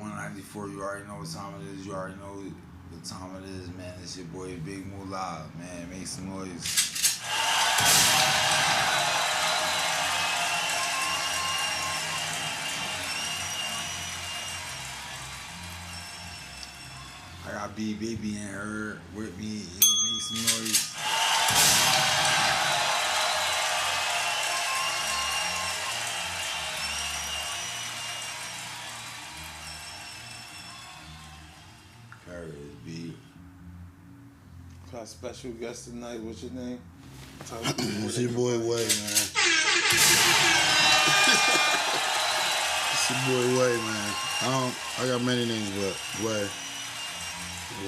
194. You already know what time it is. You already know what time it is, man. It's your boy Big Moolah, man. Make some noise. I got Beeb Baby in her with me. Make some noise. Beeb. Got special guest tonight. What's your name? It's your boy Way, man. It's your boy Way, man. I got many names, but Way.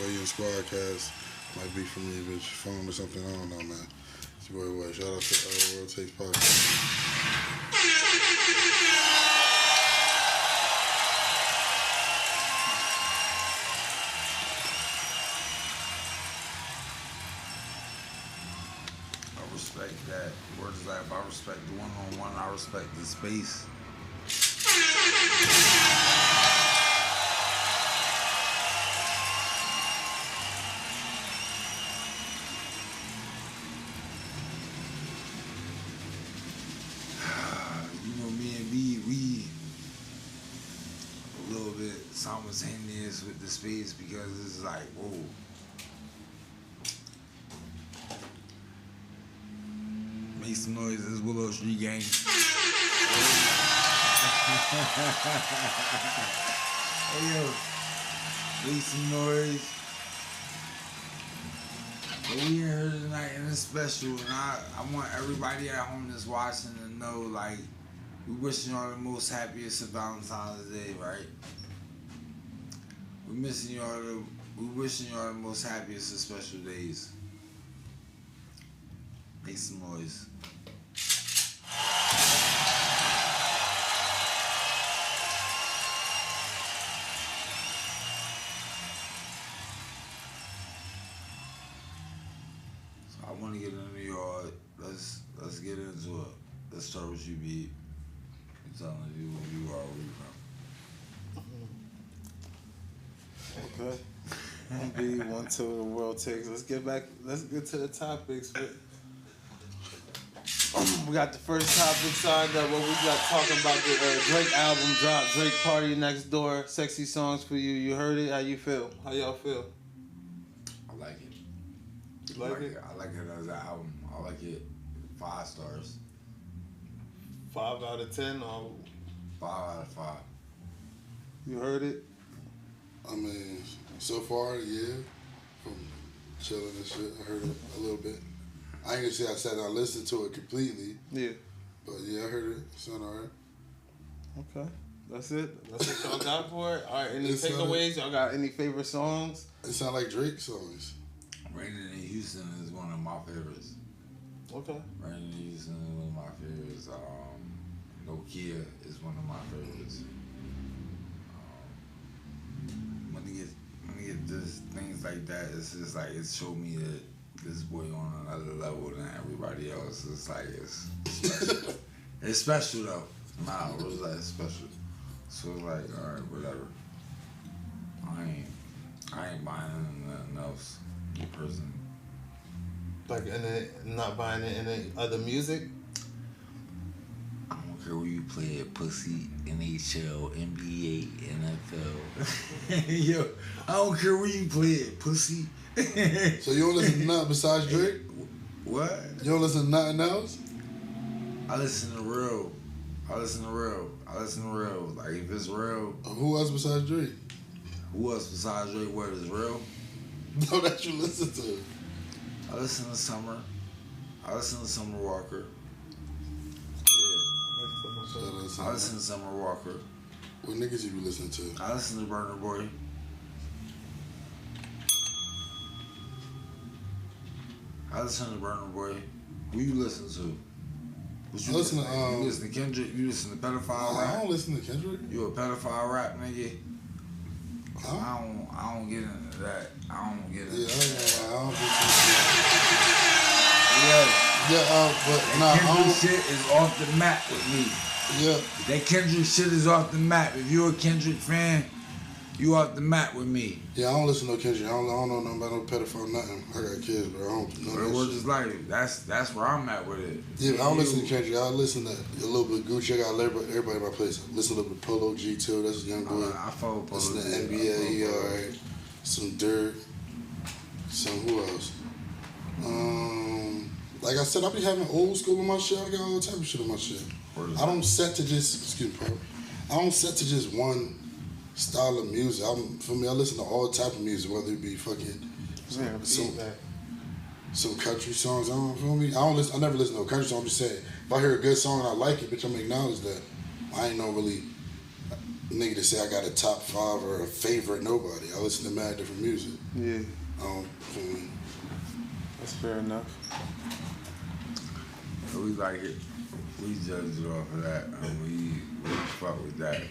Way in Squadcast might be from me, bitch. Phone or something. I don't know, man. It's your boy Way. Shout out to World Takes Podcast. Respect that. Words like I respect the one-on-one. I respect the space. You know, me and Beeb, we a little bit simultaneous with the space because it's like, whoa. Make some noise. This is Willow Street Gang. Hey yo, make some noise. But we in here tonight and it's special, and I want everybody at home that's watching to know, like, we wishing y'all the most happiest of Valentine's Day, right? We wishing y'all the most happiest of special days. Make some noise. So I want to get into y'all. Let's get into it. Let's start with you, Beeb. You telling you who you are, where you from. Okay. I'm Beeb, 1, 2, the world takes. Let's get to the topics. We got the first topic signed up. What we got talking about the Drake album drop, Drake Party Next Door, sexy songs for you. You heard it? How you feel? How y'all feel? I like it. You like it? I like it as an album. I like it 5 stars. 5 out of 10 or 5 out of 5. you heard it? I mean, so far, yeah. From chilling and shit, I heard it a little bit. I ain't gonna say I sat down and listened to it completely. Yeah. But yeah, I heard it. It sounded alright. Okay. That's it? That's what y'all got for it? Alright, any It sounded- takeaways? Y'all got any favorite songs? It sounded like Drake songs. Raining in Houston is one of my favorites. Okay. Raining in Houston is one of my favorites. Nokia is one of my favorites. When you get just things like that, it's just like it showed me that this boy on another level than everybody else. It's like it's special. It's special though. Nah, it was like special. So it's like, alright, whatever. I ain't buying nothing else. Personally. Like not buying it in any other music? I don't care where you play it, pussy, NHL, NBA, NFL. Yo, I don't care where you play it, pussy. So you don't listen to nothing besides Drake? What? You don't listen to nothing else? I listen to real. Like, if it's real. Who else besides Drake? Who else besides Drake? What is real? No, that you listen to. I listen to Summer. I listen to Summer Walker. Yeah. I listen to Summer Walker. What niggas you be listening to? I listen to Burner Boy. I listen to Burner Boy. Who you listen to? What you listen to you listen to Kendrick? You listen to pedophile rap? I don't listen to Kendrick. You a pedophile rap nigga? Huh? I don't get into that. I don't get into Yeah, that. I don't Yeah. but nah, Kendrick shit is off the map with me. Yeah. That Kendrick shit is off the map. If you're a Kendrick fan, You off the mat with me. Yeah, I don't listen to no Kendrick. I don't know nothing about no pedophile, nothing. I got kids, bro. I don't know But that we're shit. just like, that's where I'm at with it. Yeah, I don't listen to Kendrick. I listen to a little bit of Gucci. I got everybody in my place. I listen to a little bit of Polo G too. That's a young boy. I follow Polo Listen to G. NBA. He alright. Some Dirt. Some who else? Like I said, I be having old school in my shit. I got all type of shit in my shit. I don't set to just I don't set to just one style of music. For me, I listen to all type of music, whether it be fucking some country songs. I never listen to a country song. I'm just saying, if I hear a good song and I like it, bitch, I'm acknowledge that. I ain't no really nigga to say I got a top 5 or a favorite nobody. I listen to mad different music. Yeah. For me. That's fair enough. We like it. We judge it off of that, and we fuck with that.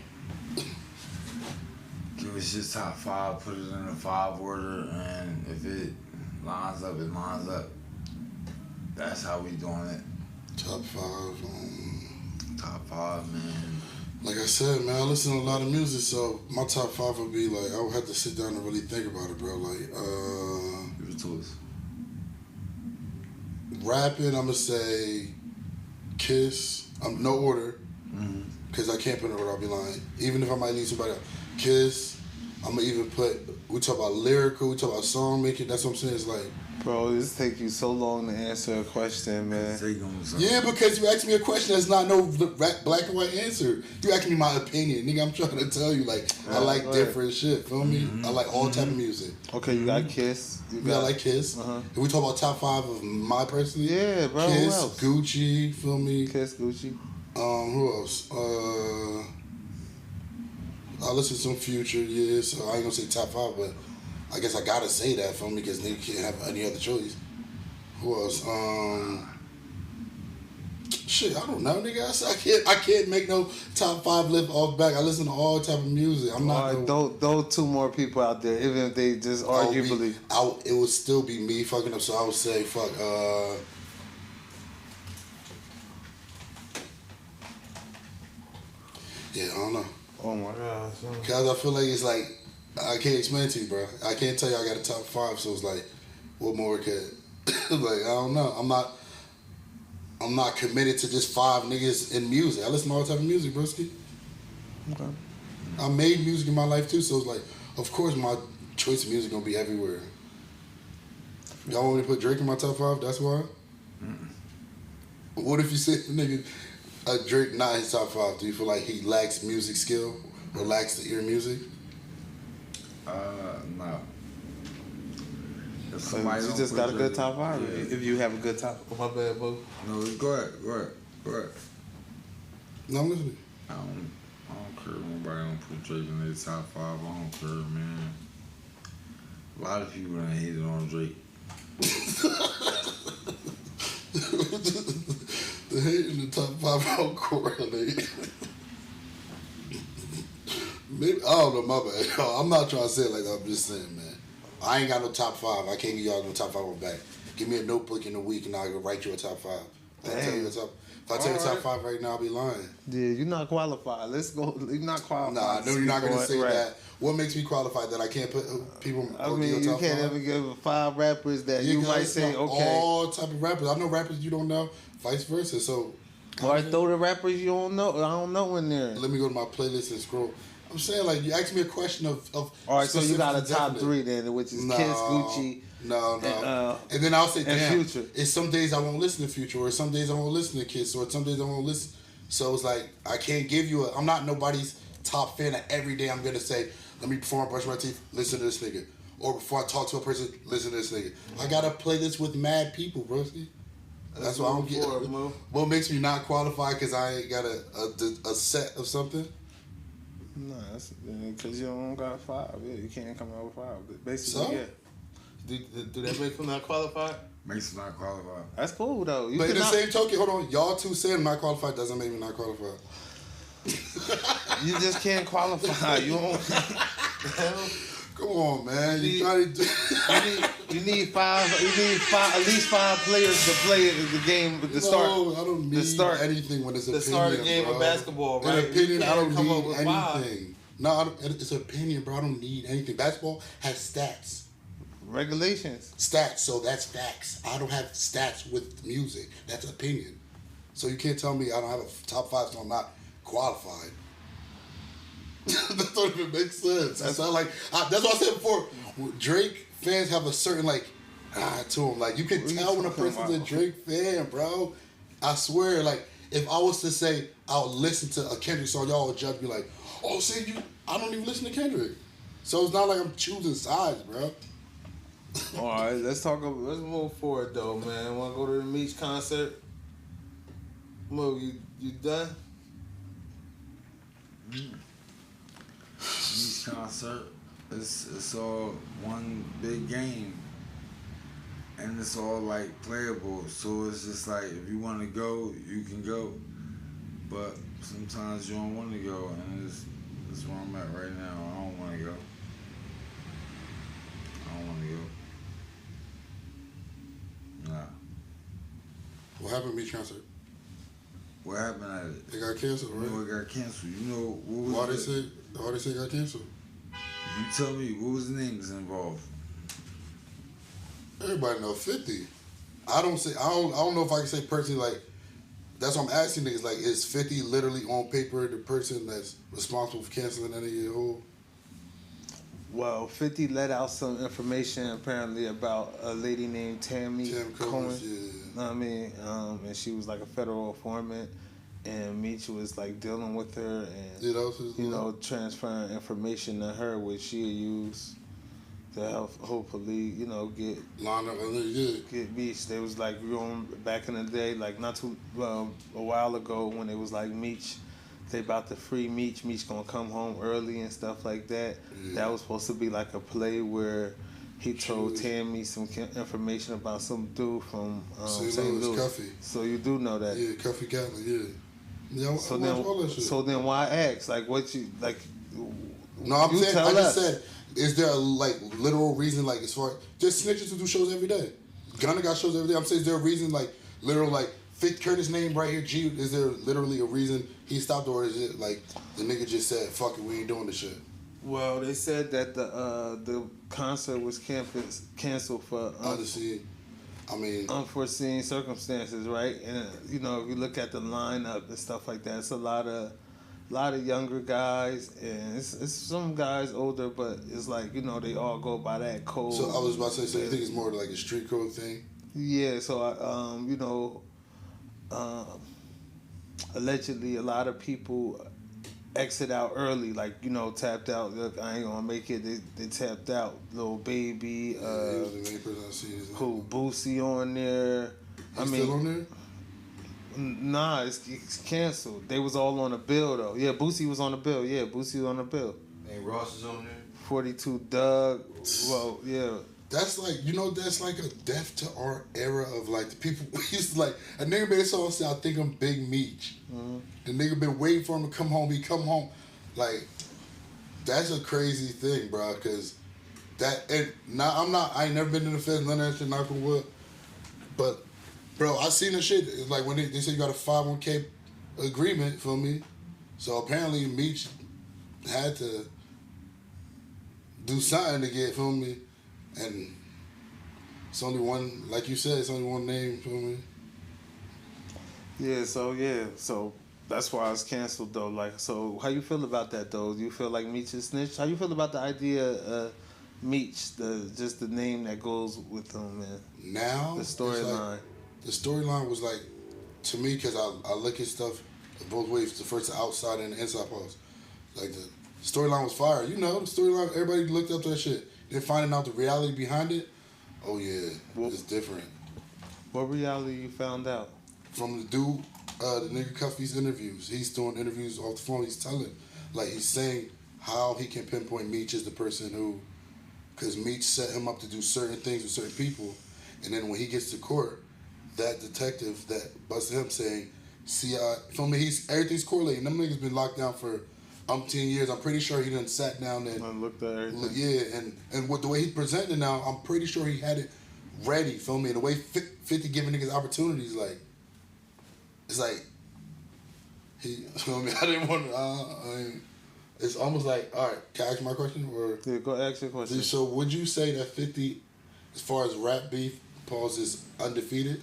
Give us your top 5, put it in a 5 order, and if it lines up, it lines up. That's how we doing it. Top 5. Top 5, man. Like I said, man, I listen to a lot of music, so my top 5 would be like, I would have to sit down and really think about it, bro. Like, Give it to us. Rapping, I'm gonna say Kiss. No order, because I can't put in order. I'll be lying. Even if I might leave somebody out. Kiss. I'm gonna even put. We talk about lyrical. We talk about song making. That's what I'm saying. It's like, bro, this take you so long to answer a question, man. Yeah, because you asked me a question that's not no black and white answer. You asked me my opinion, nigga. I'm trying to tell you, like, I like different shit. Feel me? I like all type of music. Okay, you got Kiss. You got like Kiss. If we talk about top 5 of my personally, yeah, bro. Kiss, who else? Gucci. Feel me? Kiss, Gucci. Who else? I listen to some Future, yeah, so I ain't gonna say top 5, but I guess I gotta say that for me because nigga can't have any other choice. Who else? Shit, I don't know, nigga. I can't make no top 5 list off back. I listen to all type of music. I'm not. Throw 2 more people out there, even if they just arguably. It would still be me fucking up. So I would say fuck. Yeah, I don't know. Oh my gosh. Cause I feel like it's like I can't explain to you, bro. I can't tell you I got a top 5, so it's like, what more could? Like I don't know. I'm not committed to just 5 niggas in music. I listen to all type of music, broski. Okay. I made music in my life too, so it's like, of course my choice of music gonna be everywhere. Y'all want me to put Drake in my top 5? That's why. What if you say nigga Drake not his top 5? Do you feel like he lacks music skill or lacks the ear music? No. So you just got a good top 5. Yeah. If you have a good top, my bad, bro. No, go ahead. No, I'm listening. I don't care. Nobody don't put Drake in their top 5. I don't care, man. A lot of people done hated on Drake. The hate in the top 5 don't correlate. Maybe I don't know. My bad. I'm not trying to say it like that. I'm just saying, man. I ain't got no top 5. I can't give y'all no top 5 on back. Give me a notebook in a week and I'll write you a top 5. If I tell you top 5 right now, I'll be lying. Yeah, you're not qualified. Let's go. You're not qualified. Nah, I know you're not going to say that. What makes me qualified that I can't put people I mean, you can't ever give 5 rappers that you might say, okay. All type of rappers. I know rappers you don't know, vice versa. So, or throw the rappers you don't know. I don't know in there. Let me go to my playlist and scroll. I'm saying, like, you asked me a question of all right, so you got a top 3 then, which is Kiss, Gucci. No. And then I'll say, damn, Future. It's some days I won't listen to Future, or some days I won't listen to Kiss, or some days I won't listen. So it's like, I can't give you I'm not nobody's top fan that every day I'm going to say, let me, before I brush my teeth, listen to this nigga. Or before I talk to a person, listen to this nigga. I got to play this with mad people, broski. That's why I don't get. What makes me not qualified because I ain't got a set of something? No, that's because you don't got 5. Yeah, you can't come out with 5. But basically, so? Yeah. Do that make him not qualified? Makes him not qualified. That's cool though. But in the same token, hold on, y'all two saying I'm not qualified doesn't make me not qualified. You just can't qualify. You don't. Come on, man. You need 5. You need 5. At least 5 players to play the game at the start. No, I don't need anything when it's opinion. The start of the game of basketball, right? In opinion, I don't need anything. No, it's an opinion, bro. I don't need anything. Basketball has stats. Regulations. Stats, so that's facts. I don't have stats with music. That's opinion. So you can't tell me I don't have a top 5, so I'm not qualified. That don't even make sense. That's not like that's what I said before. Drake fans have a certain to them. Like you can tell when a person's a Drake fan, bro. I swear, like if I was to say I'll listen to a Kendrick song, y'all would judge me like, oh, see you. I don't even listen to Kendrick. So it's not like I'm choosing sides, bro. All right, let's move forward though, man. Want to go to the Meech concert? Mo, you done? Meech concert, it's all one big game, and it's all like playable. So it's just like if you want to go, you can go, but sometimes you don't want to go, and it's where I'm at right now. I don't want to go. I don't want to go. Nah. What happened to Meech concert? What happened at it? It got canceled, right? You know it got canceled. You know what Why was they say it got canceled? You tell me what was the names involved? Everybody know 50. I don't know if I can say personally like. That's what I'm asking niggas. Like, is 50 literally on paper the person that's responsible for canceling any of your whole? Well, 50 let out some information apparently about a lady named Tammy Cohen. Yeah. Know what I mean? And she was like a federal informant, and Meech was like dealing with her and transferring information to her, which she'll use to help hopefully get line up. Get Meech. They was like back in the day, like not too a while ago when it was like Meech. They about to free Meech. Meech gonna come home early and stuff like that. Yeah. That was supposed to be like a play where he told Tammy some information about some dude from St. Louis. Cuffy. So you do know that. Yeah, Cuffy Gatlin. Yeah. So then why ask? Like what you like? No, I'm saying. I just said. Is there a literal reason as far just snitches who do shows every day? Gunna got shows every day. I'm saying is there a reason literal fit Curtis name right here, G, is there literally a reason he stopped, or is it the nigga just said, fuck it, we ain't doing this shit? Well, they said that the concert was canceled for unforeseen circumstances, right? And if you look at the lineup and stuff like that, it's a lot of younger guys, and it's some guys older, but it's they all go by that code. So I was about to say, so you think it's more like a street code thing? Yeah, so allegedly a lot of people exit out early, tapped out. Look, I ain't gonna make it. They tapped out. Lil Baby, he was the main person I see. Boosie on there. Still on there? Nah, it's canceled. They was all on the bill though. Yeah, Boosie was on the bill. And Ross is on there. 42 Doug. Well, yeah. That's that's like a death to our era of the people we used to a nigga made a song say, I think I'm Big Meech. Mm-hmm. The nigga been waiting for him to come home. He come home. That's a crazy thing, bro. Cause I ain't never been in the feds, none of that shit, knock on wood. But bro, I seen the shit. It's when they said you got a 501k agreement, feel me? So apparently Meech had to do something to get, feel me? And it's only one, like you said, it's only one name, feel me? Yeah, so that's why it's canceled though. So how you feel about that though? Do you feel like Meech is snitched? How you feel about the idea Meech, just the name that goes with him, man? Now? The storyline. The storyline was to me, because I look at stuff both ways, the first outside and the inside post. The storyline was fire. The storyline, everybody looked up to that shit. Then finding out the reality behind it, oh yeah, it's different. What reality you found out? From the dude, the nigga Cuffy's interviews. He's doing interviews off the phone. He's telling, he's saying how he can pinpoint Meech as the person who, because Meech set him up to do certain things with certain people, and then when he gets to court, that detective that busted him saying, see, everything's correlating. Them niggas been locked down for umpteen years. I'm pretty sure he done sat down and looked at everything. Yeah, and with the way he presented now, I'm pretty sure he had it ready, feel me? And the way 50 giving niggas opportunities, he, feel me? I didn't want to, it's almost like, all right, can I ask my question? Or Yeah, go ask your question. so would you say that 50, as far as rap beef, Pauls is undefeated?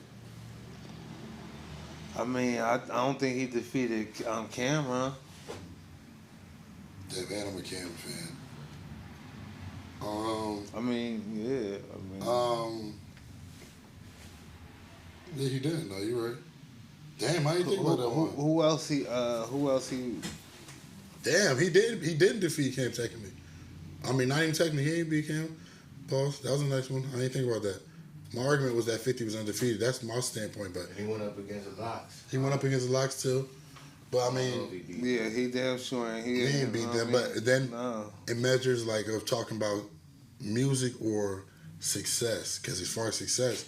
I mean, I don't think he defeated Cameron. Damn, man, I'm a Cam fan. I mean, yeah. Yeah, he didn't. No, you're right. Damn, I didn't think about that one. Who else he? Damn, he didn't defeat Cam technically. I mean, not even technically. He ain't beat Cam. Pause. That was the next one. I didn't think about that. My argument was that 50 was undefeated. That's my standpoint. But he went up against the Locks. He went up against the Locks too. But I mean, yeah, he damn sure he ain't beat them. But then it measures like of talking about music or success. Because as far as success,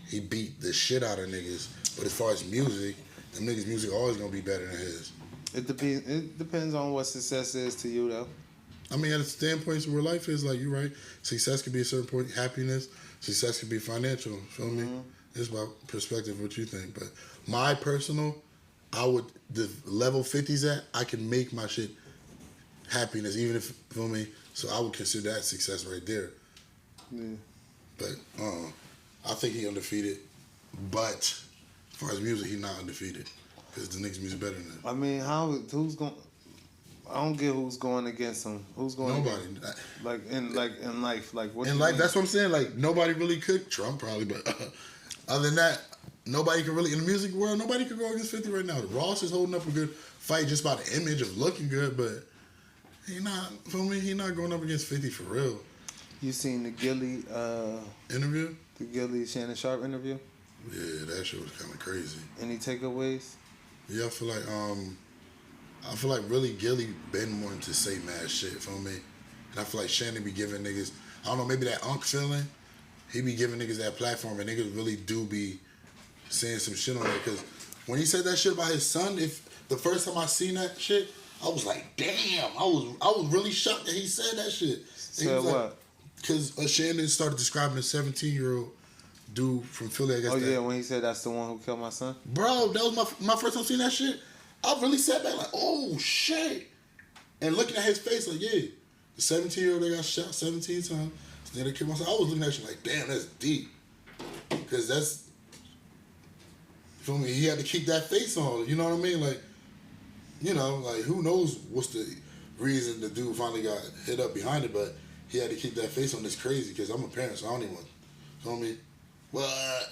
he beat the shit out of niggas. But as far as music, them niggas' music always gonna be better than his. It depends on what success is to you, though. I mean, at the standpoints where life is, like, you're right. Success could be a certain point. Happiness. Success could be financial. Feel me? It's about perspective, what you think. But my personal, the level 50's at, I can make my shit happiness, even if, feel me? So I would consider that success right there. Yeah. But I think he undefeated. But as far as music, he not undefeated. Because the niggas' music better than him. I mean, who's going... I don't get who's going against him. Who's going Nobody. In life. Like, what in life, that's what I'm saying. Like, nobody really could. Trump probably, but other than that, nobody can really, in the music world, nobody could go against 50 right now. Ross is holding up a good fight just by the image of looking good, but he not, feel me? He not going up against 50 for real. You seen the Gilly interview? The Gilly Shannon Sharp interview? Yeah, that shit was kind of crazy. Any takeaways? Yeah, I feel like really Gilly been wanting to say mad shit, feel me? And I feel like Shannon be giving niggas, I don't know, maybe that Unk feeling, he be giving niggas that platform, and niggas really do be saying some shit on it. Because when he said that shit about his son, if the first time I seen that shit, I was like, damn, I was really shocked that he said that shit. Said what? Because Shannon started describing a 17-year-old dude from Philly, I guess. Oh, yeah, when he said that's the one who killed my son? Bro, that was my first time seeing that shit. I really sat back like, oh, shit. And looking at his face like, yeah, the 17-year-old that got shot 17 times, then they killed my son. I was looking at that shit like, damn, that's deep. Because that's, you feel me? He had to keep that face on, you know what I mean? Like, you know, like, who knows what's the reason the dude finally got hit up behind it, but he had to keep that face on. This crazy, because I'm a parent, so I don't even want, feel me? What?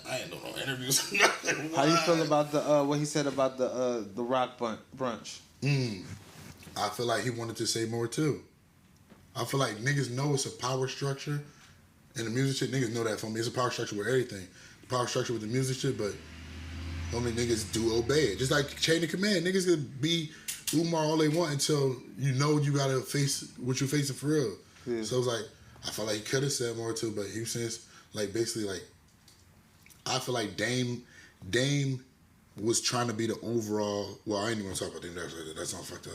I ain't doing no interviews. Nothing. How you feel about the what he said about the rock brunch? I feel like he wanted to say more too. I feel like niggas know it's a power structure in the music shit. Niggas know that for me. It's a power structure with everything. Power structure with the music shit, but only niggas do obey it. Just like chain of command. Niggas could be Umar all they want until you know you gotta face what you're facing for real. Yeah. So it's like I felt like he could have said more too, but he was saying like basically like I feel like Dame was trying to be the overall. Well, I ain't even gonna talk about Dame Dash like that. That sounds fucked up.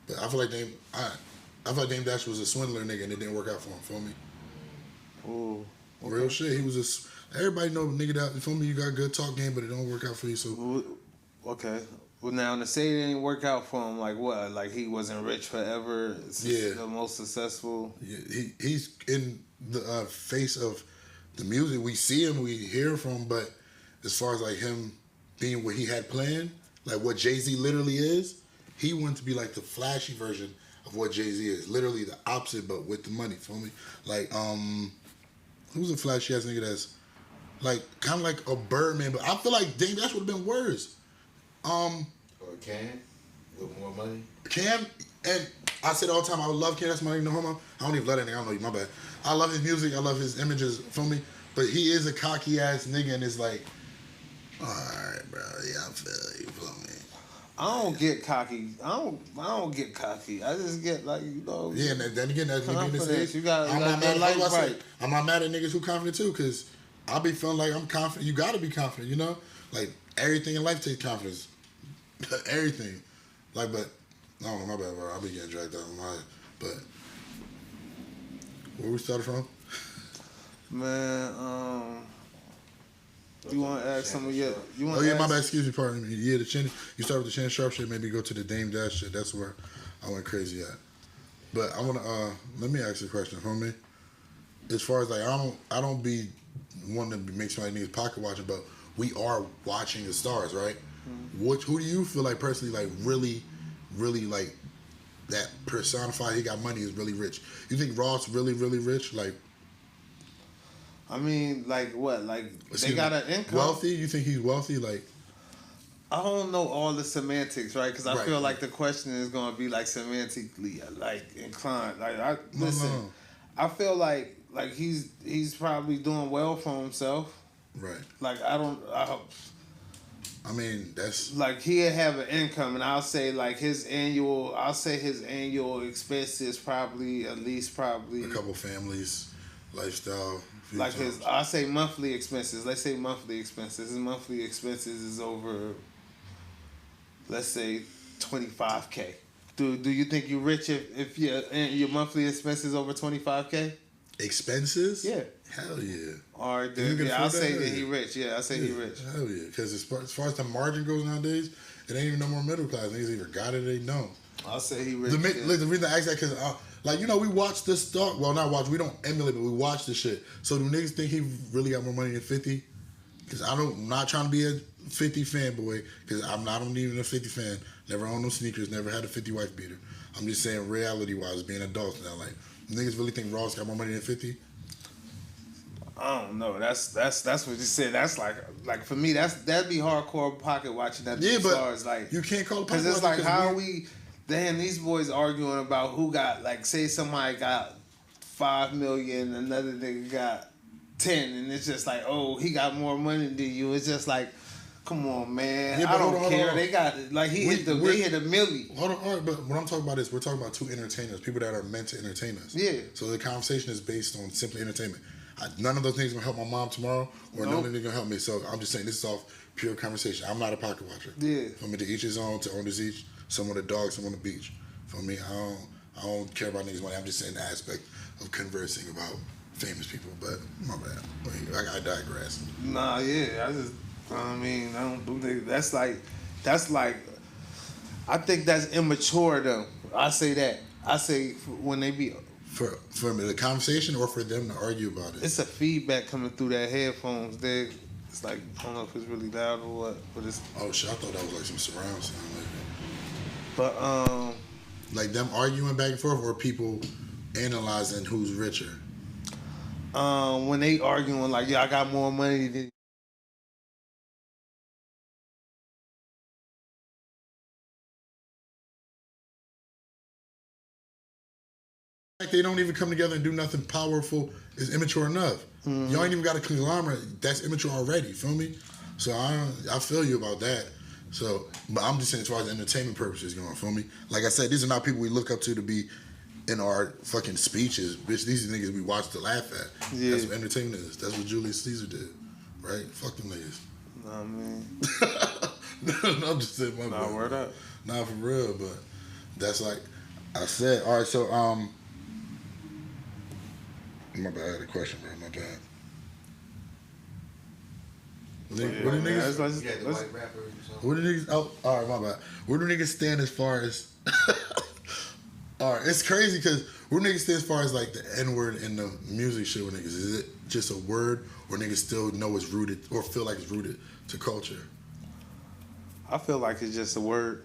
But I feel like I feel like Dame Dash was a swindler nigga and it didn't work out for him. Feel me? Oh, okay. Real shit. He was everybody know nigga that. You feel me? You got a good talk game, but it don't work out for you. So okay. Well, now to say it didn't work out for him, like what? Like he wasn't rich forever. Yeah. The most successful. Yeah. He's in the face of the music. We see him, we hear from him, but as far as like him being what he had planned, like what Jay-Z literally is, he wanted to be like the flashy version of what Jay-Z is. Literally the opposite, but with the money, feel me? Like, who's a flashy ass nigga that's like kind of like a Birdman, but I feel like Dame Dash would have been worse. Or Cam with more money. Cam, and I said all the time, I would love Cam. That's my name, no homo. I don't even love that nigga. I don't know you, my bad. I love his music. I love his images. Feel me? But he is a cocky ass nigga, and it's like, all right, bro. Yeah, I feel you. Feel me? I don't get cocky. I don't get cocky. I just get like, you know. Yeah, and then again, that's confidence. You got I'm not mad. Right. I'm not mad at niggas who confident too, cause I be feeling like I'm confident. You gotta be confident, you know. Like everything in life takes confidence. Everything, like, but I don't know. My bad, bro. I be getting dragged out of my. But where we started from? Man, you want to ask some of your... Oh, yeah, my bad. Excuse me, pardon me. Yeah, you start with the Shannon Sharp shit, maybe go to the Dame Dash shit. That's where I went crazy at. But I want to let me ask you a question, homie. As far as like I don't be wanting to make somebody niggas pocket watching, but we are watching the stars, right? Who do you feel like personally like really like that personified he got money is really rich? You think Ross really rich? Like, I mean, like what? Like they got an income. Wealthy? You think he's wealthy? Like, I don't know all the semantics, right? Because I Right. feel like the question is going to be like semantically like inclined. Like listen, no. I feel like he's probably doing well for himself. Right. Like I mean, that's like he'll have an income, and I'll say his annual expenses probably at least a couple families, lifestyle. like I'll say monthly expenses. Let's say monthly expenses. His monthly expenses is over, let's say, $25K. Do you think you're rich if your monthly expenses over $25K? Expenses? Yeah. Hell yeah. Or I'll say that he rich. Yeah, I say he rich. Hell yeah. Because as far as the margin goes nowadays, it ain't even no more middle class. Niggas either got it or they don't. I'll say he rich. Look, the reason I ask that because we watch this stuff. Well, not watch. We don't emulate, but we watch the shit. So do niggas think he really got more money than 50? Because I'm not trying to be a 50 fanboy. Because I'm not even a 50 fan. Never owned no sneakers. Never had a 50 wife beater. I'm just saying reality wise, being adults now. Like niggas really think Ross got more money than 50? I don't know. That's what you said. That's like for me. That'd be hardcore pocket watching. That Yeah, but stars, like you can't call it pocket because it's like watching how we. Damn, these boys arguing about who got say somebody got 5 million, another nigga got 10, and it's just like, oh, he got more money than you. It's just like, come on, man. Yeah, I don't hold care. on. They got they hit a milli. Hold on, all right, but what I'm talking about is we're talking about two entertainers, people that are meant to entertain us. Yeah. So the conversation is based on simply entertainment. None of those things gonna help my mom tomorrow, or none of them gonna help me. So I'm just saying this is off pure conversation. I'm not a pocket watcher. Yeah. For me, to each his own, to own his each. Some on the dog, some on the beach. For me, I don't care about niggas' money. I'm just saying the aspect of conversing about famous people. But my bad. I digress. Nah, yeah. I don't do that. That's like. I think that's immature though. I say that. I say when they be. For the conversation or for them to argue about it? It's a feedback coming through that headphones. It's like, I don't know if it's really loud or what, but it's. Oh shit! I thought that was like some surround sound. But like them arguing back and forth, or people analyzing who's richer. When they arguing like, yeah, I got more money than. Like they don't even come together and do nothing powerful is immature enough. Mm-hmm. Y'all ain't even got a conglomerate that's immature already. Feel me? So I feel you about that. So, but I'm just saying as far as entertainment purposes going. Feel me? Like I said, these are not people we look up to be in our fucking speeches. Bitch, these are niggas we watch to laugh at. Yeah. That's what entertainment is. That's what Julius Caesar did, right? Fuck them niggas. Nah, man. No, I'm just saying my bad. Word up. Nah, for real, but that's like I said. All right, so my bad. I had a question, bro. My bad. What do niggas? Oh, all right, my bad. Where do niggas stand as far as? All right, it's crazy because where niggas stand as far as like the N-word in the music shit with niggas? Is it just a word, or niggas still know it's rooted or feel like it's rooted to culture? I feel like it's just a word.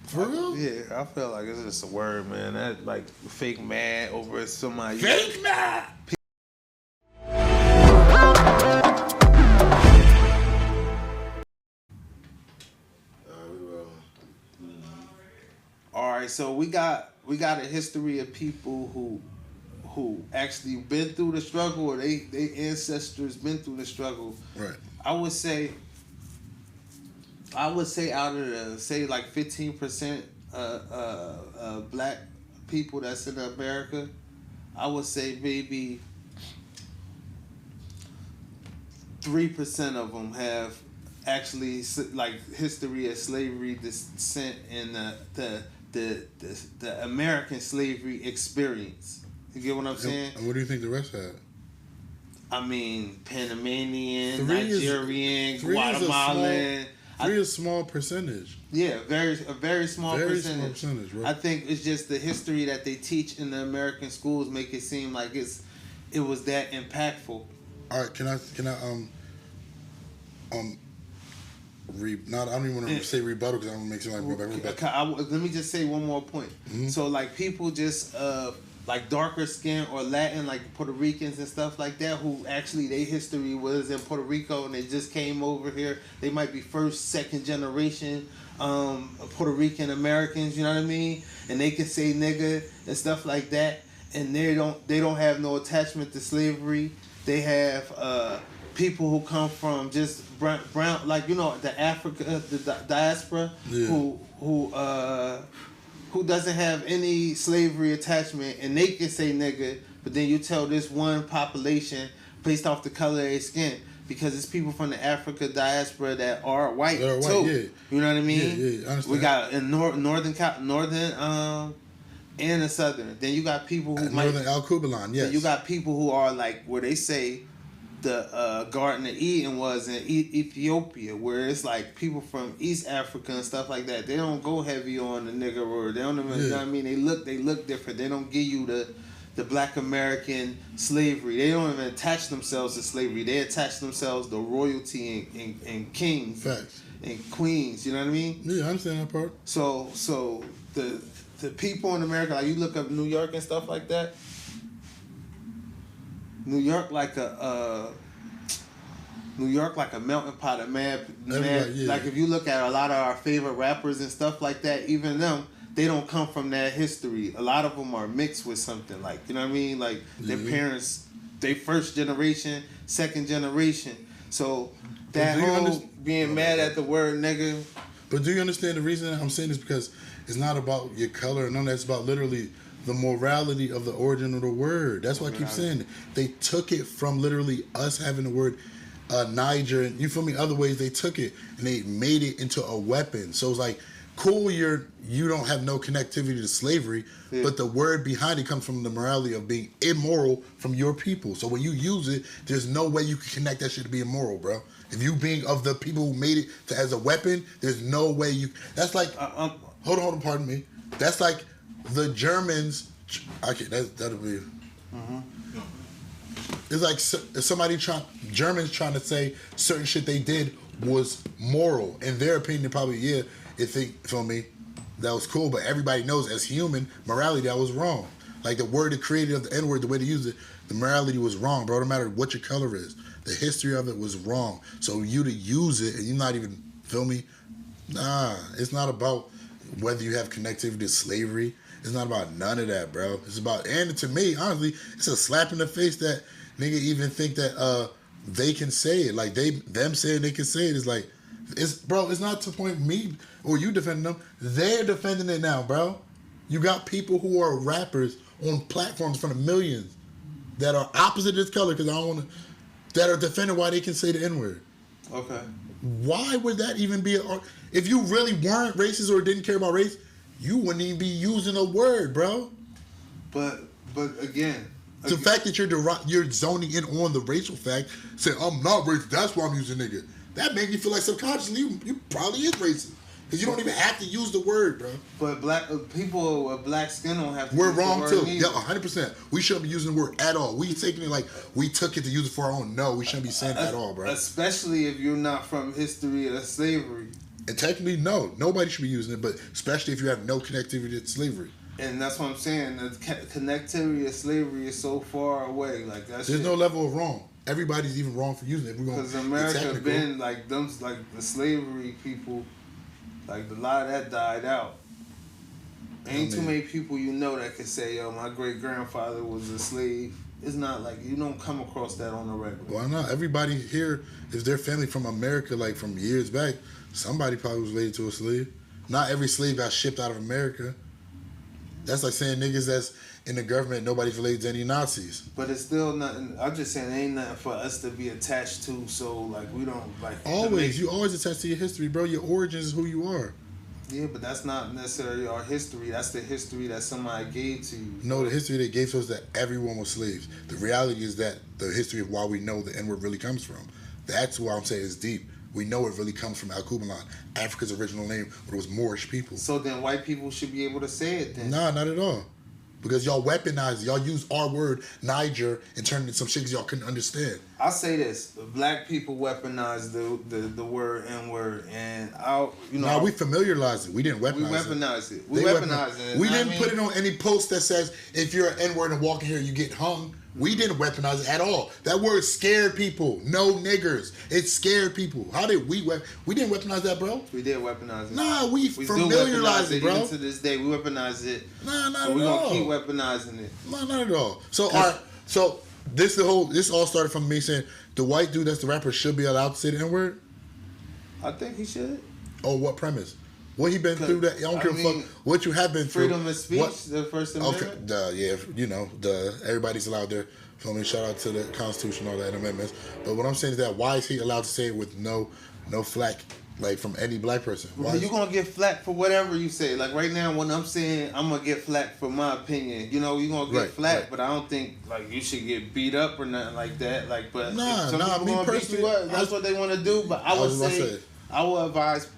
For real? Yeah, I feel like it's just a word, man. That like fake mad over somebody. Fake mad. All right, so we got a history of people who actually been through the struggle, or they ancestors been through the struggle. Right. I would say out of the say like 15% black people that's in America, I would say maybe 3% of them have actually like history of slavery descent and the American slavery experience. You get what I'm saying? And what do you think the rest had? I mean, Panamanian, Nigerian, Guatemalan. Free a small percentage. Yeah, a very small percentage. Small percentage, bro. I think it's just the history that they teach in the American schools make it seem like it was that impactful. All right, can I I don't even want to say rebuttal because I don't want to make it seem like rebuttal. Let me just say one more point. Mm-hmm. So like people just like darker skin or Latin, like Puerto Ricans and stuff like that, who actually their history was in Puerto Rico and they just came over here. They might be first, second generation Puerto Rican Americans, you know what I mean? And they can say nigga and stuff like that, and they don't have no attachment to slavery. They have people who come from just brown, like, you know, the Africa, the diaspora, who doesn't have any slavery attachment, and they can say nigga, but then you tell this one population based off the color of their skin, because it's people from the Africa diaspora that are white too. Yeah. You know what I mean? Yeah, I understand. We got in northern and the southern. Then you got people who northern Al-Kubalan, yes. Then you got people who are like where they say the Garden of Eden was in Ethiopia, where it's like people from East Africa and stuff like that. They don't go heavy on the nigger word. They don't even, you know what I mean? They look different. They don't give you the Black American slavery. They don't even attach themselves to slavery. They attach themselves to royalty and kings. Facts. And queens. You know what I mean? Yeah, I understand that part. So the people in America, like you look up New York and stuff like that. New York like a melting pot of mad. Like if you look at a lot of our favorite rappers and stuff like that, even them, they don't come from that history. A lot of them are mixed with something, like, you know what I mean? Like their parents, they first generation, second generation. So that whole being mad at the word nigga. But do you understand the reason I'm saying this? Because it's not about your color or none of that. It's about literally the morality of the origin of the word. That's why I keep saying it. They took it from literally us having the word Niger, and you feel me, other ways they took it and they made it into a weapon. So it's like, cool, you don't have no connectivity to slavery, but the word behind it comes from the morality of being immoral from your people. So when you use it, there's no way you can connect that shit to be immoral, bro. If you being of the people who made it as a weapon, there's no way you. That's like, hold on, pardon me. That's like the Germans. Okay, that'll be. Mm-hmm. It's like Germans trying to say certain shit they did was moral. In their opinion, probably, feel me, that was cool, but everybody knows as human morality that was wrong. Like the word that created of the N-word, the way to use it, the morality was wrong, bro. No matter what your color is, the history of it was wrong. So you to use it and you not even, feel me? Nah, it's not about whether you have connectivity to slavery. It's not about none of that, bro. It's about, and to me, honestly, it's a slap in the face that nigga even think that they can say it. Like them saying they can say it is like, it's not to point me or you defending them. They're defending it now, bro. You got people who are rappers on platforms in front of millions that are opposite this color, because I don't want to, that are defending why they can say the N-word. Okay. Why would that even be if you really weren't racist or didn't care about race, you wouldn't even be using a word, bro. But again, the fact that you're zoning in on the racial fact, saying I'm not racist, that's why I'm using nigga. That makes you feel like subconsciously you probably is racist. Because you don't even have to use the word, bro. But black people with black skin don't have to We're use the wrong word too. either. Yeah, 100%. We shouldn't be using the word at all. We taking it like we took it to use it for our own. No, we shouldn't be saying it at all, bro. Especially if you're not from history of slavery. And technically, no. Nobody should be using it, but especially if you have no connectivity to slavery. And that's what I'm saying. The connectivity of slavery is so far away. Like There's no level of wrong. Everybody's even wrong for using it. Because America been like them, like the slavery people. Like, a lot of that died out. Ain't too many people you know that can say, yo, my great-grandfather was a slave. It's not like, you don't come across that on the regular. Why not? Everybody here, if their family from America, like from years back, somebody probably was related to a slave. Not every slave got shipped out of America. That's like saying niggas that's in the government, nobody's related to any Nazis. But it's still nothing. I'm just saying, ain't nothing for us to be attached to. So like we don't like. Always, you always attach to your history, bro. Your origins is who you are. Yeah, but that's not necessarily our history. That's the history that somebody gave to you. No, the history they gave to us that everyone was slaves. The reality is that the history of why we know the N-word really comes from. That's why I'm saying it's deep. We know it really comes from Al-Kubalan, Africa's original name, where it was Moorish people. So then white people should be able to say it then. Nah, not at all. Because y'all weaponize it. Y'all use our word, Niger, and turn it into some shit because y'all couldn't understand. I'll say this: black people weaponize the word N-word, and Nah, we familiarized it. We didn't weaponize it. We weaponize it. We weaponize it. We didn't put it on any post that says if you're an N-word and walk in here, you get hung. We didn't weaponize it at all. That word scared people. No niggers. It scared people. How did we didn't weaponize that, bro? We did weaponize it. Nah, we familiarized it, bro. Even to this day, we weaponize it. Nah, not so at all. We're gonna keep weaponizing it. Nah, not at all. So this all started from me saying the white dude that's the rapper should be allowed to say the N-word? I think he should. Oh, what premise? What he been through that? I don't give a fuck what you have been freedom through. Freedom of speech, the First Amendment. Okay, everybody's allowed there. So I mean, shout out to the Constitution, all that amendments. But what I'm saying is that why is he allowed to say it with no flack, like from any black person? Why you gonna get flack for whatever you say. Like right now, when I'm saying I'm gonna get flack for my opinion, you gonna get flack. But I don't think like you should get beat up or nothing like that. Like, but me personally, that's what they want to do. But I would say I will advise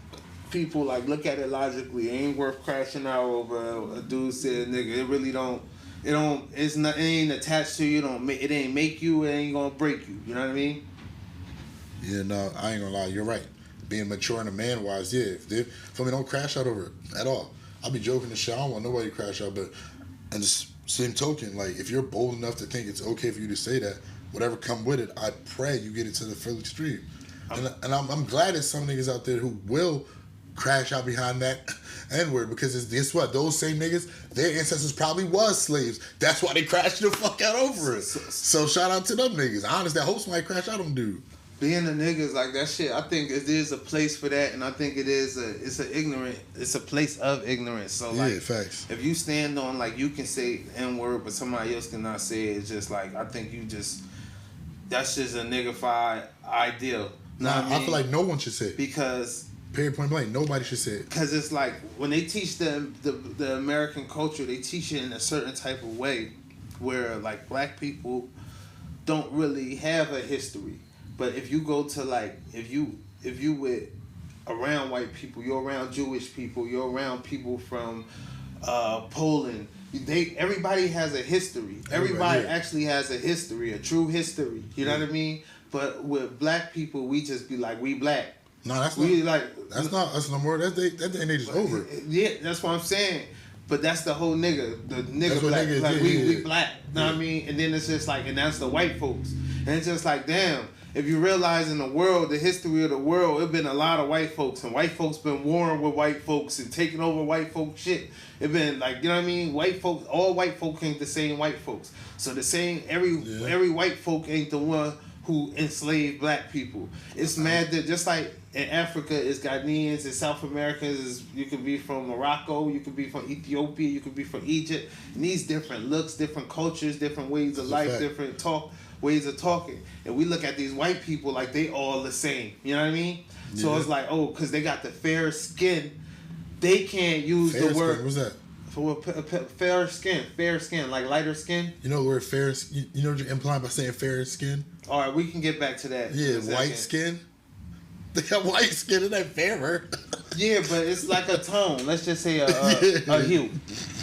people like look at it logically. It ain't worth crashing out over a dude said nigga. It really don't. It ain't attached to you. It ain't make you. It ain't gonna break you. You know what I mean? Yeah, no, I ain't gonna lie. You're right. Being mature and a man wise, yeah. For me, don't crash out over it at all. I'll be joking and shit. I don't want nobody to crash out, but in the same token, like if you're bold enough to think it's okay for you to say that, whatever come with it, I pray you get it to the full extreme. And I'm glad there's some niggas out there who will crash out behind that N-word because guess what? Those same niggas, their ancestors probably was slaves. That's why they crashed the fuck out over it. So shout out to them niggas. Honestly, I hope somebody crash out on dude. Being a niggas like that shit, I think there's a place for that, and I think it's a place of ignorance. So like, facts. If you stand on like you can say N-word, but somebody else cannot say it, it's just like I think that's just a niggified ideal. I feel like no one should say it. Because period, point blank, nobody should say it. Because it's like when they teach them the American culture, they teach it in a certain type of way, where like black people don't really have a history. But if you go to like if you with around white people, you're around Jewish people, you're around people from Poland. Everybody has a history. Everybody actually has a history, a true history. You know what I mean? But with black people, we just be like, we black. No, that's not us no more. That day and age is over. Yeah, that's what I'm saying. But that's the whole nigga. The nigga black. Like we black. Know what I mean? And then it's just like, and that's the white folks. And it's just like, damn, if you realize in the world, the history of the world, it's been a lot of white folks. And white folks been warring with white folks and taking over white folks shit. It been like, you know what I mean? White folks, all white folks ain't the same white folks. So the same, every white folk ain't the one who enslaved black people. It's mad that just like in Africa is Ghanaians and South Americans, you could be from Morocco, you could be from Ethiopia, you could be from Egypt. And these different looks, different cultures, different ways of life, different ways of talking. And we look at these white people like they all the same. You know what I mean? Yeah. So it's like, because they got the fair skin, they can't use the word. What's that? For fair skin, like lighter skin. You know the word fair? You know what you're implying by saying fair skin? All right, we can get back to that. Yeah, white skin. They got white skin, and that fairer. Yeah, but it's like a tone. Let's just say a hue.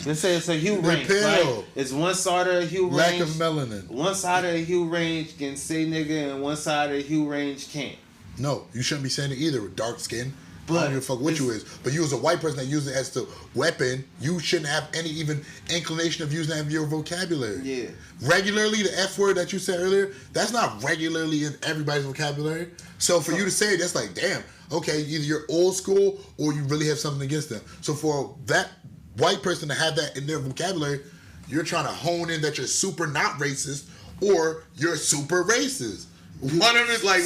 Let's say it's a hue range. Right? It's one side of a hue range. Lack of melanin. One side of a hue range can say nigga, and one side of a hue range can't. No, you shouldn't be saying it either with dark skin. But I don't give a fuck what you is. But you as a white person that uses it as the weapon, you shouldn't have any even inclination of using that in your vocabulary. Yeah. Regularly, the F word that you said earlier, that's not regularly in everybody's vocabulary. So for you to say it, that's like, damn, okay, either you're old school or you really have something against them. So for that white person to have that in their vocabulary, you're trying to hone in that you're super not racist or you're super racist. One of it, like,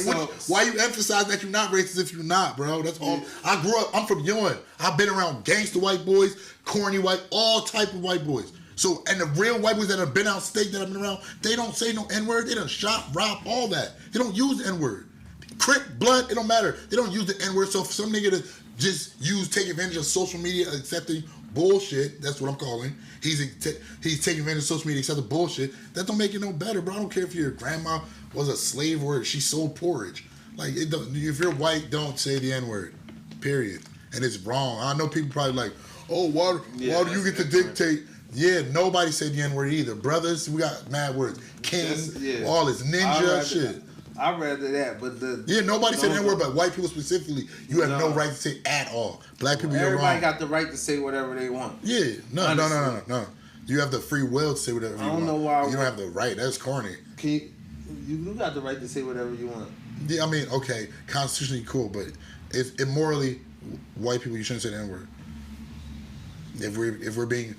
why you emphasize that you're not racist if you're not, bro? That's all. I grew up, I'm from Ewing. I've been around gangster white boys, corny white, all type of white boys. So, and the real white boys that have been out state that I've been around, they don't say no N-word. They done shot, rob, all that. They don't use the N-word. Crip, blood, it don't matter. They don't use the N-word. So for some nigga to just take advantage of social media accepting bullshit, that's what I'm calling. He's taking advantage of social media accepting bullshit. That don't make it no better, bro. I don't care if your grandma was a slave or she sold porridge. Like, if you're white, don't say the N-word. Period. And it's wrong. I know people probably like, oh, why do you get to dictate? Yeah, nobody said the N-word either. Brothers, we got mad words. King, all this ninja shit. I'd rather that, but nobody said N-word, but white people specifically, you have no right to say at all. Black people, you're wrong. Everybody got the right to say whatever they want. Yeah, no. You have the free will to say whatever you want. I don't know why. You don't have the right. That's corny. You got the right to say whatever you want. Yeah, I mean, okay, constitutionally cool, but if immorally, white people, you shouldn't say the N-word. If we're being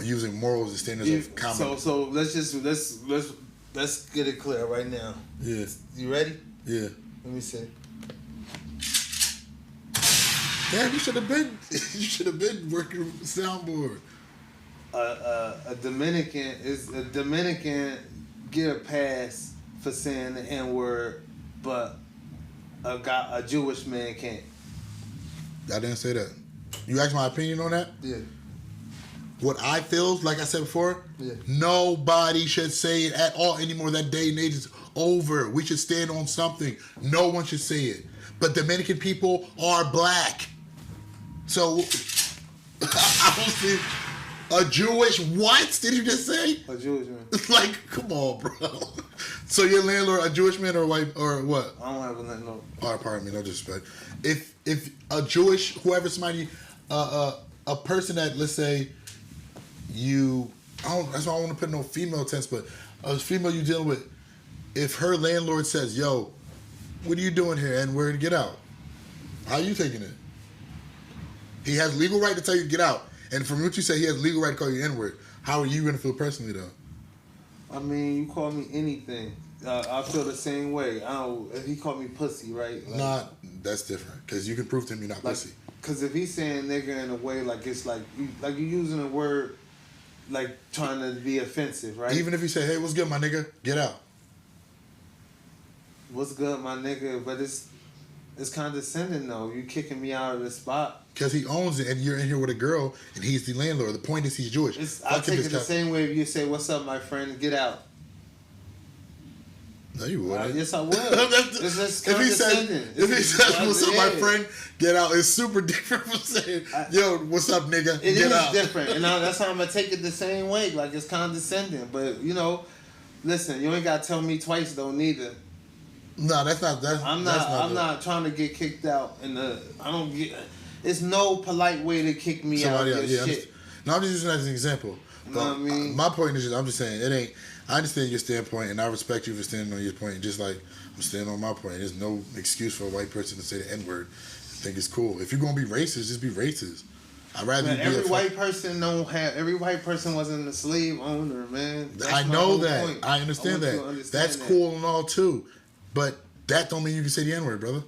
using morals and standards of common. So let's get it clear right now. Yeah. You ready? Yeah. Let me see. Damn, you should have been working with the soundboard. A Dominican get a pass for saying the N-word, but a Jewish man can't. I didn't say that. You asked my opinion on that? Yeah. What I feel, like I said before, nobody should say it at all anymore. That day and age is over. We should stand on something. No one should say it. But Dominican people are black. So, I don't see... A Jewish what? Did you just say? A Jewish man. Like, come on, bro. So your landlord a Jewish man or white or what? I don't have a landlord. Oh, pardon me, no disrespect. If a Jewish, whoever somebody, a person that, let's say, that's why I don't want to put no female tense, but a female you dealing with, if her landlord says, yo, what are you doing here? And where to get out? How are you taking it? He has legal right to tell you to get out. And from what you say, he has legal right to call you N-word. How are you going to feel personally, though? I mean, you call me anything. I feel the same way. If he called me pussy, right? Like, nah, that's different. Because you can prove to him you're not pussy. Because if he's saying nigga in a way, like it's like you're using a word, like trying to be offensive, right? Even if you say, hey, what's good, my nigga? Get out. What's good, my nigga? But it's condescending, though. You kicking me out of the spot. Because he owns it, and you're in here with a girl, and he's the landlord. The point is he's Jewish. I take it the same way if you say, what's up, my friend? Get out. No, you wouldn't. Yes, I would. It's condescending. If he says, what's up, my friend? Get out. It's super different from saying, yo, what's up, nigga? It Get out. is different. And that's how I'm going to take it the same way. Like, it's condescending. But, listen, you ain't got to tell me twice, though, neither. No, that's not. I'm not trying to get kicked out. It's no polite way to kick me out of your shit. No, I'm just using that as an example. You know what I mean? My point is, I'm just saying, it ain't. I understand your standpoint, and I respect you for standing on your point. Just like I'm standing on my point. There's no excuse for a white person to say the N-word. I think it's cool. If you're gonna be racist, just be racist. I'd rather man, be every white person wasn't a slave owner, man. I know that. Point. I understand that. That's cool and all too, but that don't mean you can say the N-word, brother.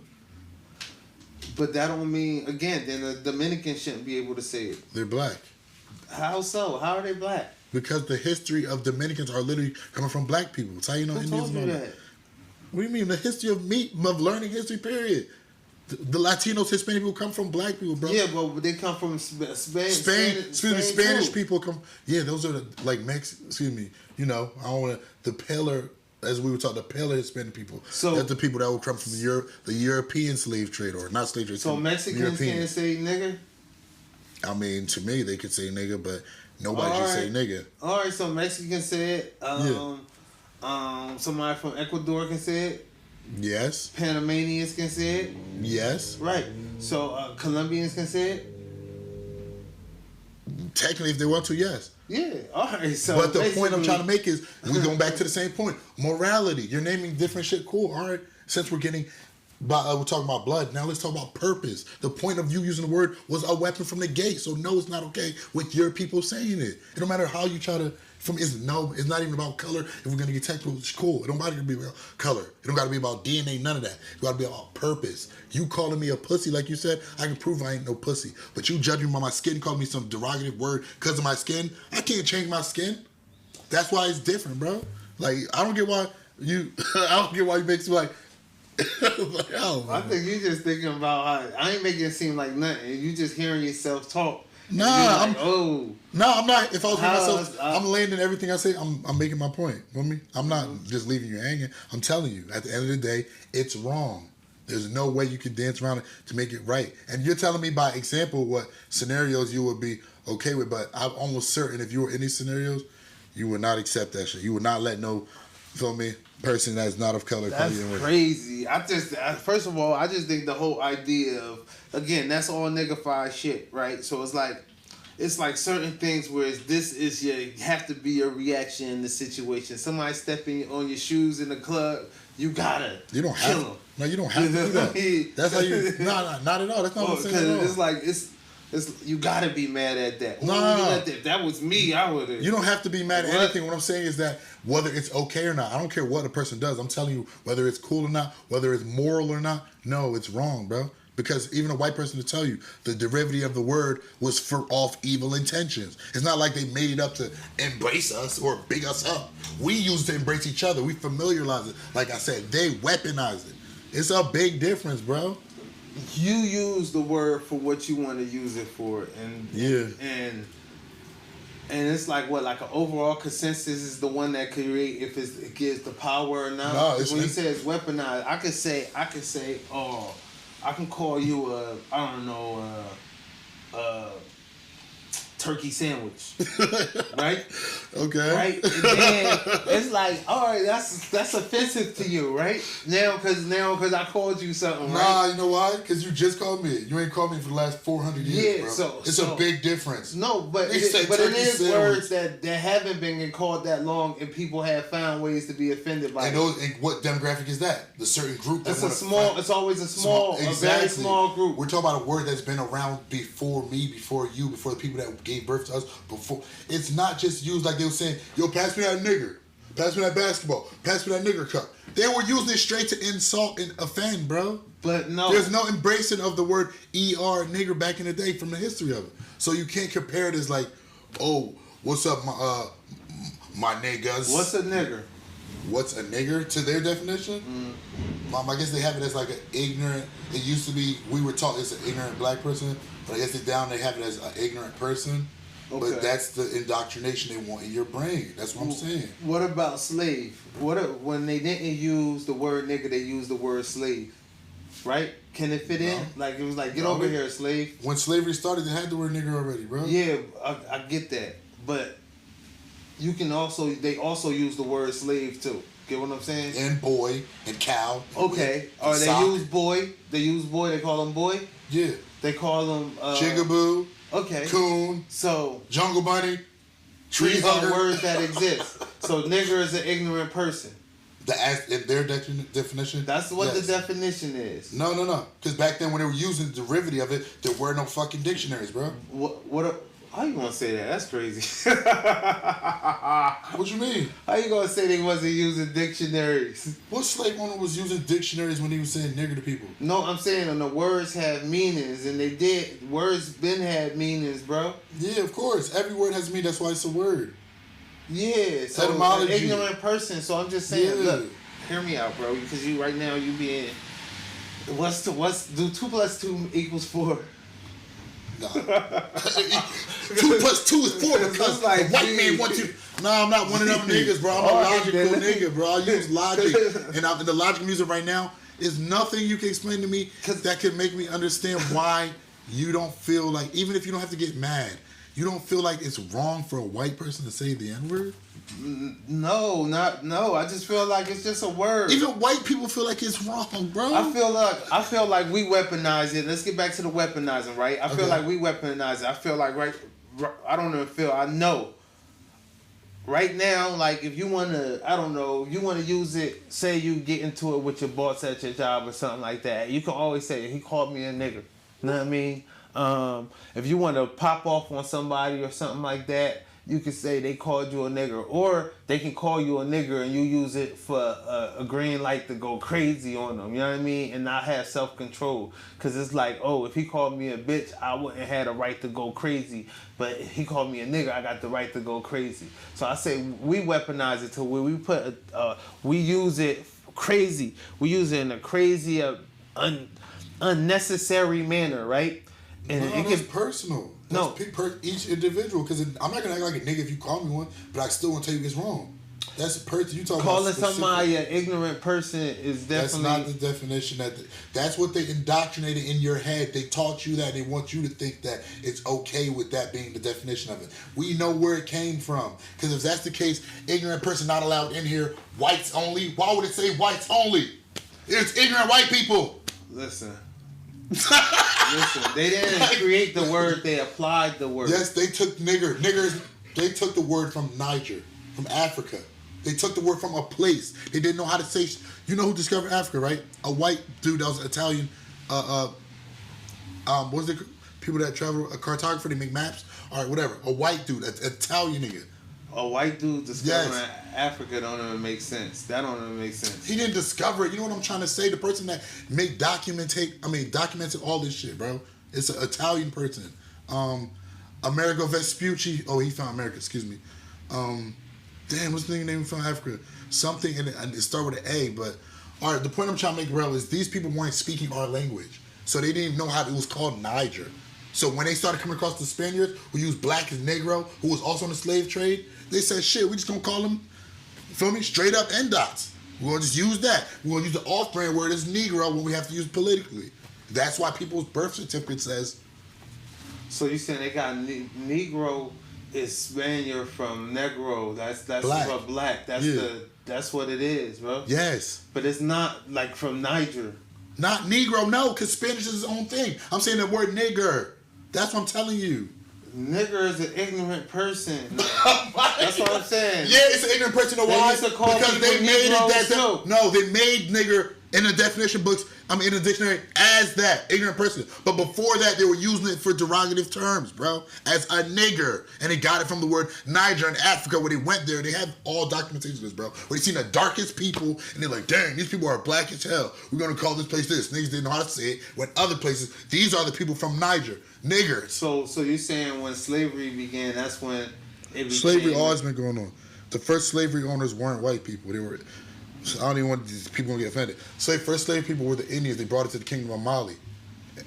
But that don't mean, again, then the Dominicans shouldn't be able to say it. They're black. How so? How are they black? Because the history of Dominicans are literally coming from black people. That's how you know Who told you that? What do you mean? The history of learning history, period. The Latinos, Hispanic people come from black people, bro. Yeah, but they come from Spanish people come. Yeah, those are excuse me. I don't want the paler, as we were talking, the paler Hispanic people. So that's the people that will come from the European slave trade, or not slave trade. So Mexicans can't say nigger? I mean, to me, they could say nigger, but nobody should say nigger. All right, so Mexicans say it. Somebody from Ecuador can say it. Yes. Panamanians can say it. Yes. Right. So Colombians can say it. Technically, if they want to, yes. Yeah. All right. So, but the point I'm trying to make is we're going back to the same point. Morality. You're naming different shit. Cool. All right. Since we're talking about blood, now let's talk about purpose. The point of you using the word was a weapon from the gate. So no, it's not okay with your people saying it. It don't matter how you try to. It's not even about color. If we're gonna get technical, it's cool. It don't gotta be about color. It don't gotta be about DNA. None of that. It gotta be about purpose. You calling me a pussy, like you said, I can prove I ain't no pussy. But you judging me by my skin, calling me some derogative word because of my skin. I can't change my skin. That's why it's different, bro. Like I don't get why you. I don't get why you make it like. I think you just thinking about how I ain't making it seem like nothing. You just hearing yourself talk. Nah, like, I'm not. If I was hearing myself, I'm landing everything I say. I'm making my point. You know me? I'm not just leaving you hanging. I'm telling you, at the end of the day, it's wrong. There's no way you can dance around it to make it right. And you're telling me by example what scenarios you would be okay with, but I'm almost certain if you were in these scenarios, you would not accept that shit. You would not let no, feel me, person that's not of color call you in with. That's crazy. First of all, I just think the whole idea of, again, that's all niggified shit, right? So it's like certain things where you have to be your reaction in the situation. Somebody stepping on your shoes in the club, you gotta You don't have kill to. them. No, you don't have to do that. That's how you. No, not at all. That's not what I'm saying at all. It's like it's you gotta be mad at that. No. If that was me, I would have. You don't have to be mad at anything. What I'm saying is that whether it's okay or not, I don't care what a person does. I'm telling you whether it's cool or not, whether it's moral or not. No, it's wrong, bro. Because even a white person to tell you the derivative of the word was for off evil intentions. It's not like they made it up to embrace us or big us up. We use it to embrace each other. We familiarize it. Like I said, they weaponize it. It's a big difference, bro. You use the word for what you want to use it for, and it's like what, like an overall consensus is the one that create if it gives the power or not. No, when you say it's weaponized, I could say, oh, I can call you a turkey sandwich, right? Okay. Right? And then it's like, all right, that's offensive to you, right? Now, because I called you something, right? Nah, you know why? Because you just called me. You ain't called me for the last 400 years, bro. So it's a big difference. No, but it is words that haven't been called that long, and people have found ways to be offended by. And what demographic is that? The certain group. It's always a small, exactly. A very small group. We're talking about a word that's been around before me, before you, before the people that gave birth to us. Before, it's not just used like they were saying, "Yo, pass me that nigger, pass me that basketball, pass me that nigger cup." They were using it straight to insult and offend, bro. But no, there's no embracing of the word "er" nigger back in the day from the history of it. So you can't compare it as like, "Oh, what's up, my niggas?" What's a nigger? What's a nigger to their definition? I guess they have it as like an ignorant. It used to be we were taught it's an ignorant black person, but I guess they have it as an ignorant person. Okay. But that's the indoctrination they want in your brain. That's what I'm saying. What about slave? When they didn't use the word nigger, they used the word slave, right? Can it fit in? Like it was like, get over here, slave. When slavery started, they had the word nigger already, bro. Yeah, I get that, but they also use the word slave too. Get what I'm saying? And boy and cow. Okay. Or they use boy. They use boy. They call them boy. Yeah. They call them Jigaboo. Okay. Coon. So Jungle Bunny. Tree hugger. These are words that exist. So nigger is an ignorant person. Their definition. That's what the definition is. No. Because back then when they were using the derivative of it, there were no fucking dictionaries, bro. How you gonna say that? That's crazy. What you mean? How you gonna say they wasn't using dictionaries? What slave owner was using dictionaries when he was saying nigger to people? No, I'm saying the words have meanings, and they did. Words been had meanings, bro. Yeah, of course. Every word has meaning. That's why it's a word. Yeah, so etymology. An ignorant person. So I'm just saying, look, hear me out, bro. Because you right now you being, do 2 + 2 = 4? Nah. 2 + 2 is 4 because like a white man wants you. Nah, I'm not one of them niggas, bro. I'm a logical nigga, bro. I use logic, and the logic I'm using right now is nothing you can explain to me that can make me understand why you don't feel like, even if you don't have to get mad, you don't feel like it's wrong for a white person to say the N-word? No. I just feel like it's just a word. Even white people feel like it's wrong, bro. I feel like we weaponize it. Let's get back to the weaponizing, right? I feel like we weaponize it. I feel like I know. Right now, like if you wanna, you wanna use it. Say you get into it with your boss at your job or something like that. You can always say he called me a nigger. You know what I mean? If you want to pop off on somebody or something like that, you can say they called you a nigger, or they can call you a nigger and you use it for a green light to go crazy on them. You know what I mean? And not have self-control, because it's like, oh, if he called me a bitch, I wouldn't have the right to go crazy, but if he called me a nigger, I got the right to go crazy. So I say we weaponize it to where we we use it crazy. We use it in a crazy, unnecessary manner, right? And it gets personal. That's each individual, because I'm not gonna act like a nigga if you call me one, but I still want to tell you it's wrong. That's a person. You talking calling about specific. somebody an ignorant person is That's definitely not the definition. That's what they indoctrinated in your head. They taught you that. They want you to think that it's okay with that being the definition of it. We know where it came from. Because if that's the case, ignorant person not allowed in here, whites only. Why would it say whites only? It's ignorant white people. Listen, they didn't create the word, they applied the word. Yes, they took niggers, they took the word from Niger, from Africa. They took the word from a place. They didn't know how to say, you know who discovered Africa, right? A white dude that was Italian, what's the people that travel, a cartographer, they make maps? All right, whatever. A white dude, an Italian nigga. A white dude discovering Africa don't even make sense. That don't even make sense. He didn't discover it. You know what I'm trying to say? The person that documented all this shit, bro. It's an Italian person. Amerigo Vespucci. Oh, he found America. Excuse me. Damn, what's the name from Africa? Something, and it started with an A. But all right, the point I'm trying to make, bro, is these people weren't speaking our language, so they didn't even know how it was called Niger. So when they started coming across the Spaniards who used black as Negro, who was also in the slave trade, they said, shit, we just gonna call them, feel me, straight up N-dots. We're gonna just use that. We're gonna use the off-brand word as Negro when we have to use politically. That's why people's birth certificate says. So you saying they got Negro is Spaniard from Negro. That's black. For black. That's what it is, bro. Yes. But it's not like from Niger. Not Negro, no, because Spanish is its own thing. I'm saying the word nigger. That's what I'm telling you. Nigger is an ignorant person. That's what I'm saying. Yeah, it's an ignorant person. You know why? Because they made it that. No, they made nigger in the definition books. I mean, in the dictionary as that ignorant person. But before that, they were using it for derogative terms, bro, as a nigger, and they got it from the word Niger in Africa. Where they went there, they have all documentation of this, bro. Where they seen the darkest people, and they're like, "Dang, these people are black as hell. We're gonna call this place this." Niggas didn't know how to say it. When other places, these are the people from Niger, niggers. So you're saying when slavery began, that's when it became... Slavery always been going on. The first slavery owners weren't white people. They were. I don't even want these people to get offended. First slave people were the Indians. They brought it to the kingdom of Mali,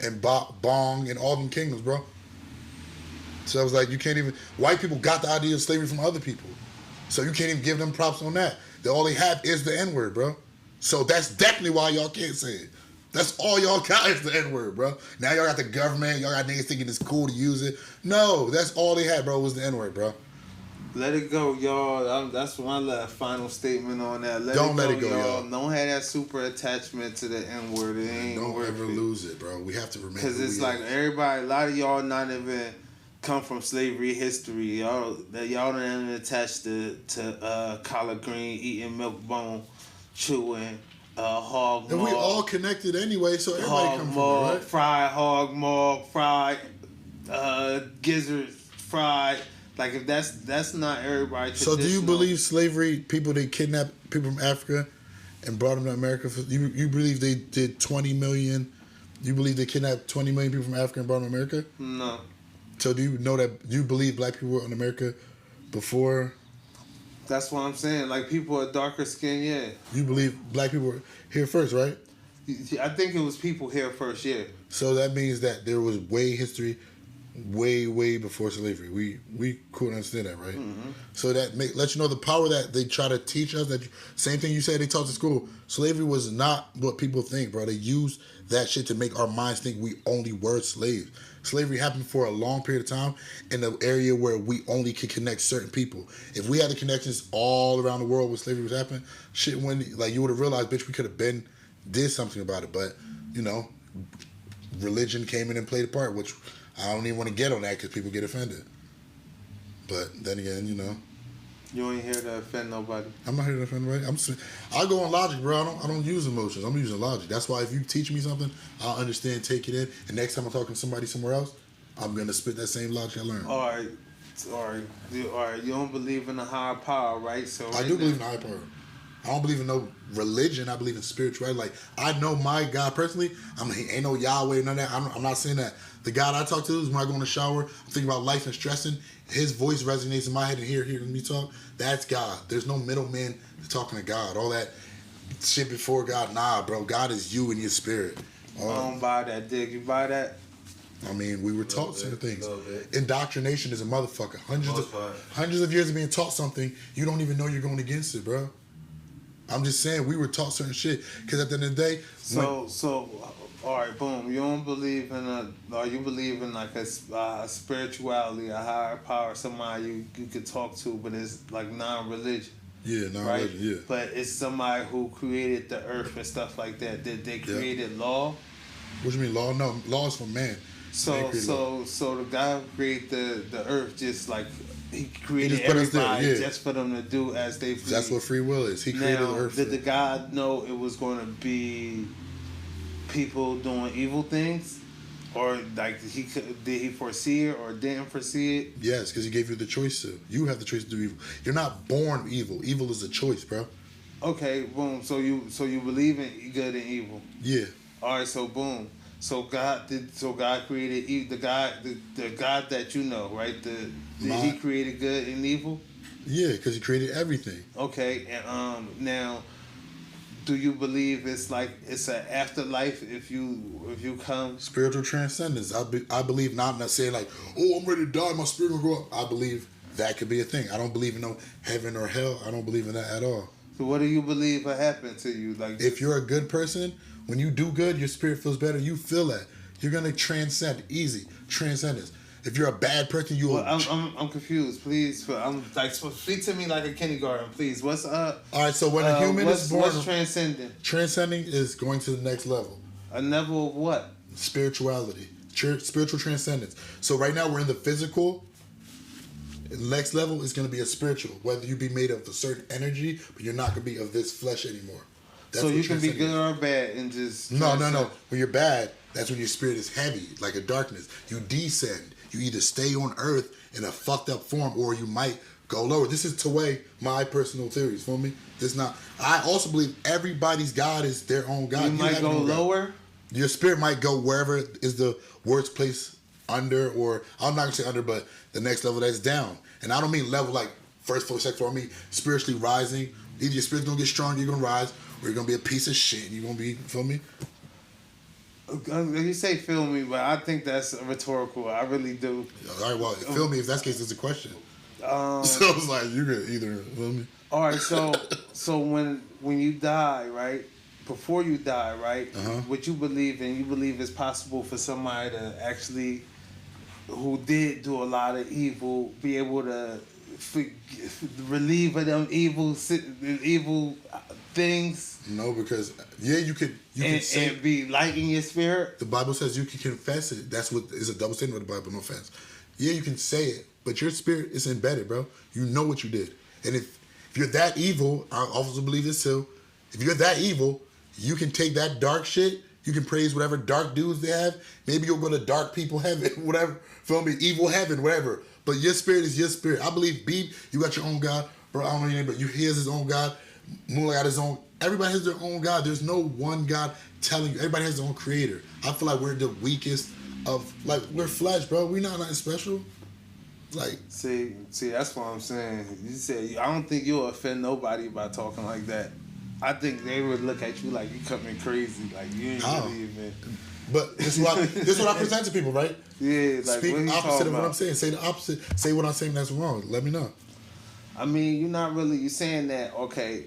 and Bong and all them kingdoms, bro. So I was like, you can't even. White people got the idea of slavery from other people, so you can't even give them props on that. All they have is the N-word, bro. So that's definitely why y'all can't say it. That's all y'all got is the N-word, bro. Now y'all got the government. Y'all got niggas thinking it's cool to use it. No, that's all they had, bro, was the N-word, bro. Let it go, y'all. That's my final statement on that. Don't let it go, y'all. Don't have that super attachment to the N-word. It ain't Don't worth ever it. lose it, bro. We have to remember. Because it's like everybody, a lot of y'all not even come from slavery history. Y'all don't even attach to collard green, eating milk bone, chewing, hog and maw. we all connected anyway, so everybody come from it, right? Fried hog maw, fried gizzards, fried. Like if that's not everybody. So do you believe slavery? People they kidnapped people from Africa and brought them to America. You believe they did 20 million? You believe they kidnapped 20 million people from Africa and brought them to America? No. So do you know that? Do you believe black people were in America before? That's what I'm saying. Like people with darker skin, yeah. You believe black people were here first, right? I think it was people here first, yeah. So that means that there was history. Way before slavery. We couldn't understand that, right? Mm-hmm. So that let you know the power that they try to teach us. That same thing you said they taught to school. Slavery was not what people think, bro. They used that shit to make our minds think we only were slaves. Slavery happened for a long period of time in the area where we only could connect certain people. If we had the connections all around the world where slavery was happening, shit, when like you would have realized, bitch, we could have did something about it. But you know, religion came in and played a part, which. I don't even want to get on that because people get offended. But then again, you know. You ain't here to offend nobody. I'm not here to offend nobody. I go on logic, bro. I don't use emotions. I'm using logic. That's why if you teach me something, I'll understand, take it in. And next time I'm talking to somebody somewhere else, I'm going to spit that same logic I learned. All right. You don't believe in a higher power, right? So I do believe in a higher power. I don't believe in no religion. I believe in spirituality. Like, I know my God personally. He ain't no Yahweh, none of that. I'm not saying that. The God I talk to is when I go in the shower, I'm thinking about life and stressing. His voice resonates in my head and hearing me talk. That's God. There's no middleman talking to God. All that shit before God, nah, bro. God is you and your spirit. I don't buy that, Dig. You buy that? I mean, we were taught certain things. Indoctrination is a motherfucker. Most part. Hundreds of years of being taught something, you don't even know you're going against it, bro. I'm just saying, we were taught certain shit. Because at the end of the day... all right, boom. You don't believe in or you believe in like a spirituality, a higher power, somebody you could talk to, but it's like non-religion. Yeah, non-religion, right? yeah. But it's somebody who created the earth and stuff like that. Did they created law? What do you mean law? No, law is for man. So the guy who created the earth just like he created just put us there, everybody just for them to do as they please. That's what free will is. He created the earth. Did the God know it was going to be people doing evil things, or like did he foresee it or didn't foresee it? Yes, because he gave you the choice to. You have the choice to do evil. You're not born evil. Evil is a choice, bro. Okay, boom. So you believe in good and evil. Yeah. All right. So boom. So God created the God that you know, right? Did he created good and evil? Yeah, because he created everything. Okay, and now, do you believe it's an afterlife if you come? Spiritual transcendence. I believe not saying like, oh, I'm ready to die, my spirit will go up. I believe that could be a thing. I don't believe in no heaven or hell. I don't believe in that at all. So what do you believe will happen to you? Like, if you're a good person, when you do good, your spirit feels better. You feel that. You're gonna transcend. Easy transcendence. If you're a bad person, you will. Well, I'm confused. Please, I'm like, speak to me like a kindergarten, please. What's up? All right. So when a human is born, what's transcending? Transcending is going to the next level. A level of what? Spirituality. Spiritual transcendence. So right now we're in the physical. The next level is going to be a spiritual. Whether you be made of a certain energy, but you're not going to be of this flesh anymore. That's so you can be good or bad and just... No. When you're bad, that's when your spirit is heavy, like a darkness. You descend. You either stay on earth in a fucked up form or you might go lower. This is Tway, my personal theories. Feel me? This not... I also believe everybody's God is their own God. You might go lower? Your spirit might go wherever is the worst place under, or I'm not going to say under, but the next level that's down. And I don't mean level like first floor, second floor. I mean spiritually rising. Either your spirit's going to get stronger, you're going to rise, or you're going to be a piece of shit. You're going to be, feel me? You say feel me, but I think that's rhetorical. I really do. All right, well, feel me if that's the case, it's a question. So it's like, you could either, feel me? All right, so when you die, right? Before you die, right? What you believe in, you believe it's possible for somebody to actually, who did do a lot of evil, be able to relieve of them evil things. No, because you can say, and be light in your spirit. The Bible says you can confess it. That's what is a double statement of the Bible. No offense. Yeah, you can say it, but your spirit is embedded, bro. You know what you did, and if you're that evil, I also believe this too. If you're that evil, you can take that dark shit. You can praise whatever dark dudes they have. Maybe you'll go to dark people heaven, whatever. Feel me? Evil heaven, whatever. But your spirit is your spirit. I believe Beeb, you got your own God. Bro, I don't know your name, but he has his own God. Moonlight got his own. Everybody has their own God. There's no one God telling you. Everybody has their own creator. I feel like we're the weakest of, like, we're flesh, bro. We're not nothing special. Like, see, that's what I'm saying. You say, I don't think you'll offend nobody by talking like that. I think they would look at you like you coming crazy, like you ain't believe in. But this is what I present to people, right? Yeah, like speak what opposite of what about? I'm saying. Say the opposite. Say what I'm saying that's wrong. Let me know. I mean, you're not really. You're saying that okay,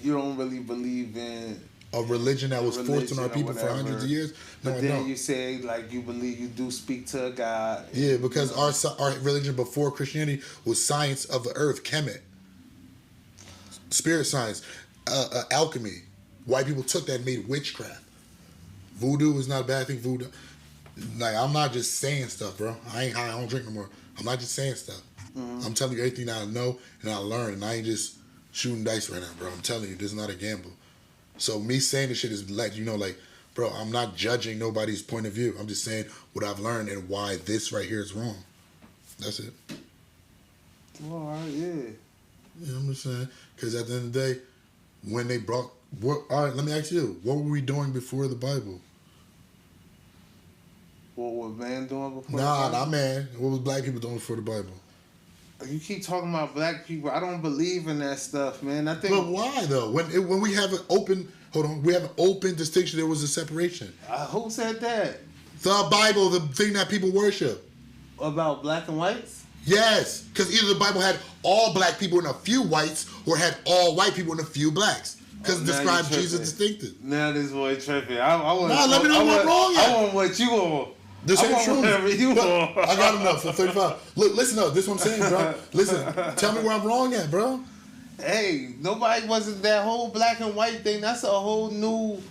you don't really believe in a religion that was forced on our people for hundreds of years. No, but then you say like you believe you do speak to a God. Yeah, because our religion before Christianity was science of the earth, chemet, spirit science. Alchemy. White people took that and made witchcraft. Voodoo is not a bad thing. Voodoo, like, I'm not just saying stuff, bro. I ain't high. I don't drink no more. I'm not just saying stuff. I'm telling you everything that I know and I learned, and I ain't just shooting dice right now, bro. I'm telling you, this is not a gamble. So me saying this shit is letting you know, like, bro, I'm not judging nobody's point of view. I'm just saying what I've learned and why this right here is wrong. That's it. Well, all right, yeah. Yeah, I'm just saying, because at the end of the day, when they brought, all right, let me ask you, what were we doing before the Bible? What was man doing before? Nah, not man. What was black people doing before the Bible? You keep talking about black people. I don't believe in that stuff, man. I think. But why though? When we have an open, we have an open distinction. There was a separation. Who said that? The Bible, the thing that people worship. About black and whites? Yes, because either the Bible had all black people and a few whites, or had all white people and a few blacks. Because it describes Jesus distinctive. Now this boy tripping. I want. Nah, let me know what I'm wrong at. I want what you want. This ain't true. You want. I got enough for 35. Look, listen up. This is what I'm saying, bro. Listen, tell me where I'm wrong at, bro. Hey, nobody wasn't that whole black and white thing. That's a whole new.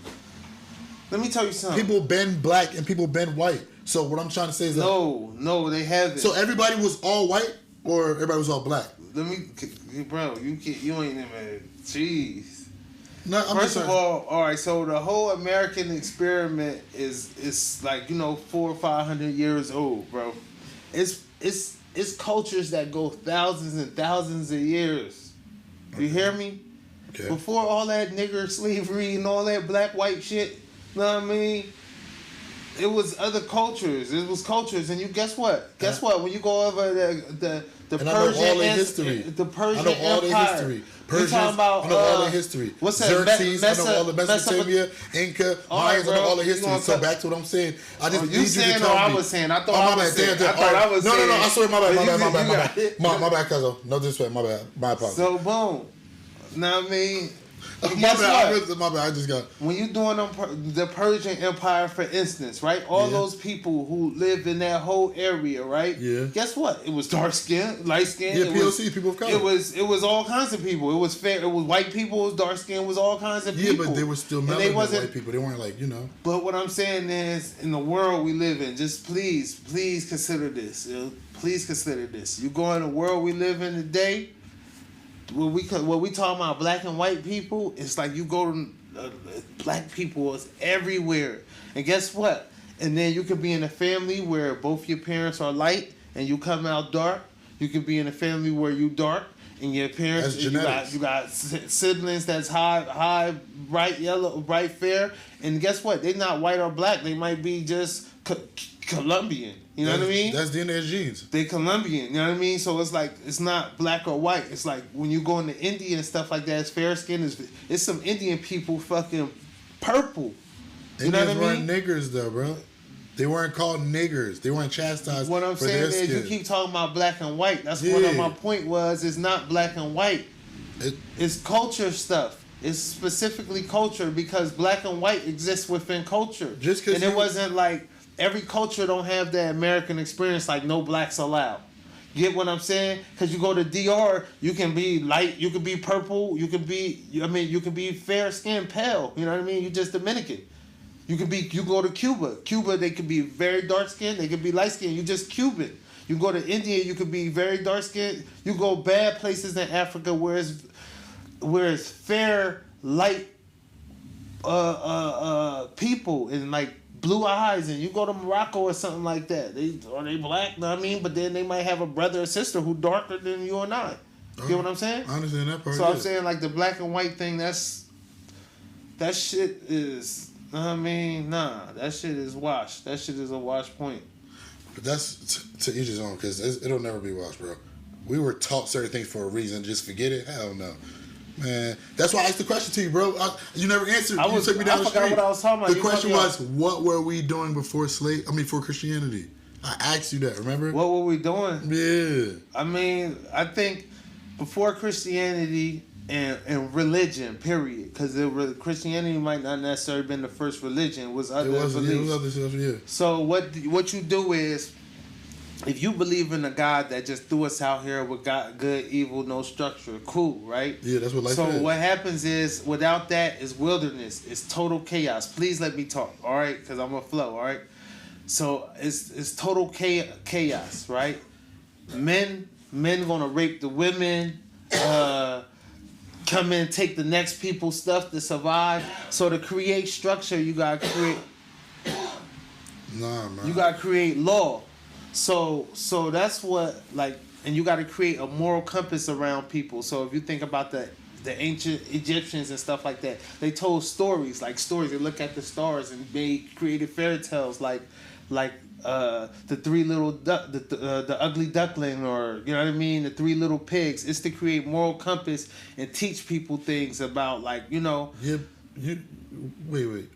Let me tell you something. People been black and people been white. So what I'm trying to say is that no, they haven't. So everybody was all white or everybody was all black? Let me, bro. You ain't even. Jeez. No, First of all right. So the whole American experiment is like 400 or 500 years old, bro. It's cultures that go thousands and thousands of years. You hear me? Okay. Before all that nigger slavery and all that black white shit, know what I mean? It was other cultures. It was cultures, and you guess what? Guess what? When you go over the and Persian I know all their history. The Persian I know all their Empire. history. Persians, talking about, I know all their history. What's that? Xerxes, I know all the Mesopotamia, Inca, Mayans, I know all the history. So back to what I'm saying. I just need you to tell me. I was saying. I thought I was saying. No, I swear, my bad. My bad, cuz. No disrespect, my bad. My apologies. So, boom. Know what I mean? My bad, I just got... When you doing the Persian Empire, for instance, right? All those people who lived in that whole area, right? Yeah. Guess what? It was dark skin, light skin. Yeah, POC, people of color. It was all kinds of people. It was fair. It was white people. It was dark skin. It was all kinds of people. Yeah, but they were still melanin white people. They weren't like, But what I'm saying is, in the world we live in, just please consider this. Please consider this. You go in the world we live in today. When we talking about black and white people, it's like you go to black people is everywhere, and guess what? And then you could be in a family where both your parents are light and you come out dark. You could be in a family where you dark and your parents you got siblings that's high, bright yellow, bright fair, and guess what? They're not white or black. They might be just Colombian. You know what I mean? That's DNA genes. They Colombian, you know what I mean? So it's like, it's not black or white. It's like when you go into India and stuff like that, it's fair skin. It's some Indian people fucking purple. You know what I mean? Weren't niggers though, bro. They weren't called niggers. They weren't chastised. What I'm for saying their is, skin. you keep talking about black and white. That's one of my point was, it's not black and white. It's culture stuff. It's specifically culture because black and white exists within culture. And it wasn't like, every culture don't have that American experience like no blacks allowed. Get what I'm saying? Because you go to DR, you can be light, you can be purple, you can be fair skinned, pale. You know what I mean? You just Dominican. You go to Cuba. Cuba, they could be very dark skinned, they could be light skinned. You just Cuban. You go to India, you could be very dark skinned. You go bad places in Africa where it's fair, light people and like blue eyes, and you go to Morocco or something like that. They black, know what I mean? But then they might have a brother or sister who darker than you and I. You get what I'm saying? I understand that part. So I'm saying like the black and white thing, that shit is, I mean, nah, that shit is washed. That shit is a wash point. But that's to each his own, because it'll never be washed, bro. We were taught certain things for a reason. Just forget it? Hell no. Man, that's why I asked the question to you, bro. You never answered. You took me down the street. I forgot what I was talking about. The question was, what were we doing before Christianity? I asked you that, remember? What were we doing? Yeah. I mean, I think before Christianity and religion, period, because Christianity might not necessarily been the first religion. It was other beliefs. It was other stuff, yeah. So what you do is, if you believe in a God that just threw us out here with God, good, evil, no structure, cool, right? Yeah, that's what life is. So what happens is, without that is wilderness. It's total chaos. Please let me talk, all right? Because I'm going to flow, all right? So it's total chaos, right? Men going to rape the women, come in and take the next people's stuff to survive. So to create structure, you got to create... Nah, man. You got to create law. So that's what, like, and you got to create a moral compass around people. So if you think about the ancient Egyptians and stuff like that, they told stories. They look at the stars and they created fairy tales like the three little the ugly duckling, or you know what I mean, the three little pigs. It's to create moral compass and teach people things about, like, you know. Yeah, wait.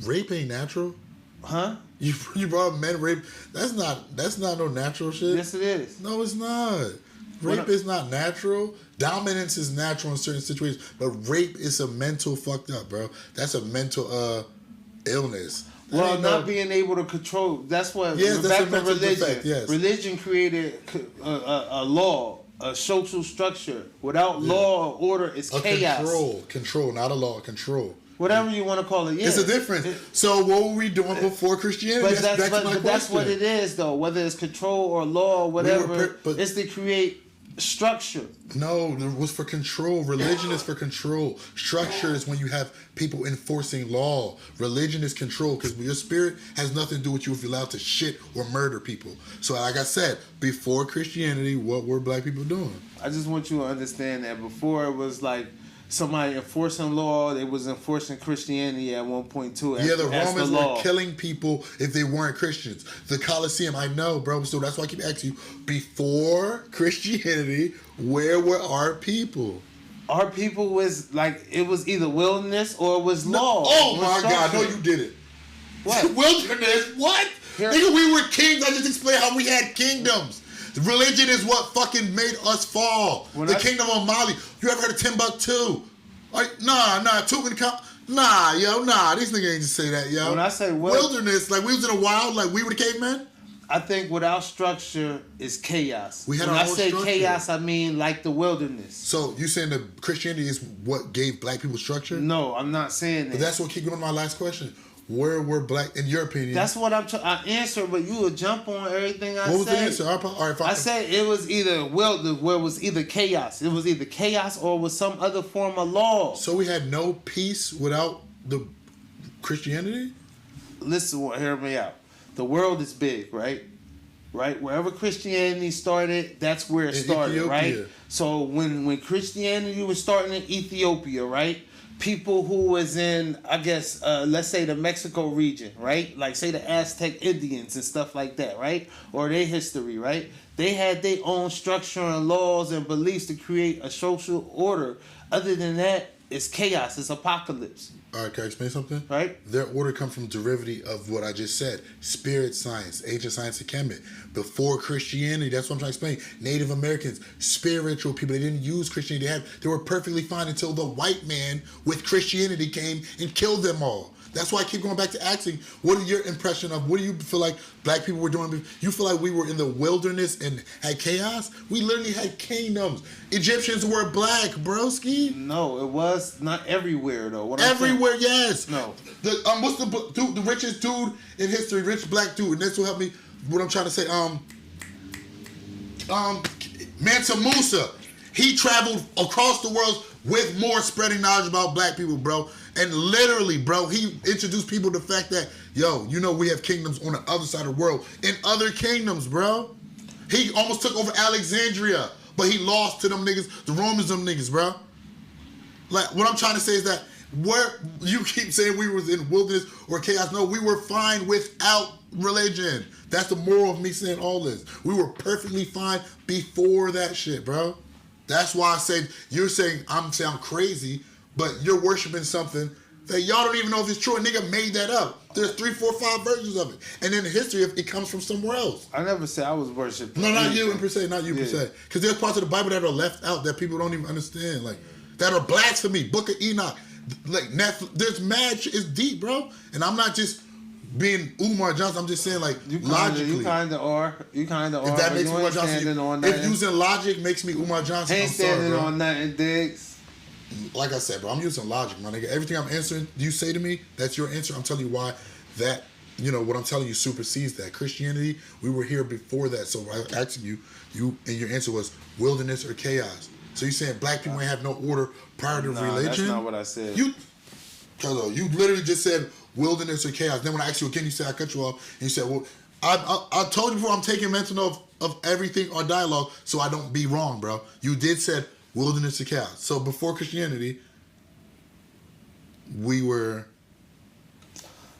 Rape ain't natural. Huh? You brought up men rape. That's not no natural shit. Yes, it is. No, it's not. Rape is not natural. Dominance is natural in certain situations, but rape is a mental fucked up, bro. That's a mental illness. Well, not being able to control. That's what. Yes, that's a mental religion. defect, yes. Religion created a law, a social structure. Without law or order, it's chaos. Control, not a law. Control. Whatever you want to call it. Yeah. It's a difference. So what were we doing before Christianity? But that's what it is, though. Whether it's control or law or whatever, it's to create structure. No, it was for control. Religion is for control. Structure is when you have people enforcing law. Religion is control because your spirit has nothing to do with you if you're allowed to shit or murder people. So like I said, before Christianity, what were black people doing? I just want you to understand that before it was like somebody enforcing law, they was enforcing Christianity at one point too. Yeah, the Romans were killing people if they weren't Christians. The Colosseum, I know, bro. So that's why I keep asking you, before Christianity, where were our people? Our people was like, it was either wilderness or it was law. Oh my God, no you didn't. What? Wilderness? What? Nigga, we were kings. I just explained how we had kingdoms. Religion is what fucking made us fall. Kingdom of Mali. You ever heard of Timbuktu? Like, nah, Tutankhamun. Nah, these niggas ain't just say that, yo. When I say wilderness, like we was in the wild, like we were the cavemen? I think without structure is chaos. We had when our I own say structure. chaos, I mean like the wilderness. So you saying that Christianity is what gave black people structure? No, I'm not saying that. But that's what keep going to my last question. Where were black, in your opinion? That's what I answer, but you would jump on everything I said. What was the answer? All right, I said it was either where it was either chaos. It was either chaos or was some other form of law. So we had no peace without the Christianity? Listen, hear me out. The world is big, right? Right? Wherever Christianity started, that's where it started, Ethiopia. Right? So when Christianity was starting in Ethiopia, right? People who was in, I guess, let's say the Mexico region, right? Like say the Aztec Indians and stuff like that, right? Or their history, right? They had their own structure and laws and beliefs to create a social order. Other than that, it's chaos, it's apocalypse. All right, can I explain something? Right. Their order comes from derivative of what I just said. Spirit science, ancient science of Kemet. Before Christianity, that's what I'm trying to explain. Native Americans, spiritual people, they didn't use Christianity. They were perfectly fine until the white man with Christianity came and killed them all. That's why I keep going back to asking, what are your impression of, what do you feel like black people were doing? You feel like we were in the wilderness and had chaos? We literally had kingdoms. Egyptians were black, broski. No, it was not everywhere, though. Everywhere, yes. No. What's the richest dude in history, rich black dude, and this will help me, what I'm trying to say, Mansa Musa. He traveled across the world with more spreading knowledge about black people, bro. And literally, bro, he introduced people to the fact that, yo, you know we have kingdoms on the other side of the world. In other kingdoms, bro. He almost took over Alexandria, but he lost to them niggas, the Romans, them niggas, bro. Like, what I'm trying to say is that where you keep saying we was in wilderness or chaos. No, we were fine without religion. That's the moral of me saying all this. We were perfectly fine before that shit, bro. That's why I said, you're saying I'm crazy, but you're worshiping something that y'all don't even know if it's true. A nigga made that up. There's 3, 4, 5 versions of it. And in the history, it comes from somewhere else. I never said I was worshiping. No, not you per se, per se. Because there's parts of the Bible that are left out that people don't even understand. Like, that are blasphemy. Book of Enoch. Like, Netflix. There's mad shit. It's deep, bro. And I'm not just being Umar Johnson. I'm just saying, like, logically. You kind of are. If that makes me Umar Johnson. If using logic makes me Umar Johnson, I'm sorry, bro. Ain't standing on nothing, Diggs. Like I said, bro, I'm using logic, my nigga. Everything I'm answering, you say to me, that's your answer. I'm telling you why that, you know, what I'm telling you supersedes that. Christianity, we were here before that. So I was asking you, and your answer was wilderness or chaos. So you saying black people ain't have no order prior to religion? That's not what I said. You literally just said wilderness or chaos. Then when I asked you again, you said, I cut you off, and you said, well, I told you before, I'm taking mental note of everything or dialogue so I don't be wrong, bro. You did said wilderness or chaos. So before Christianity, we were...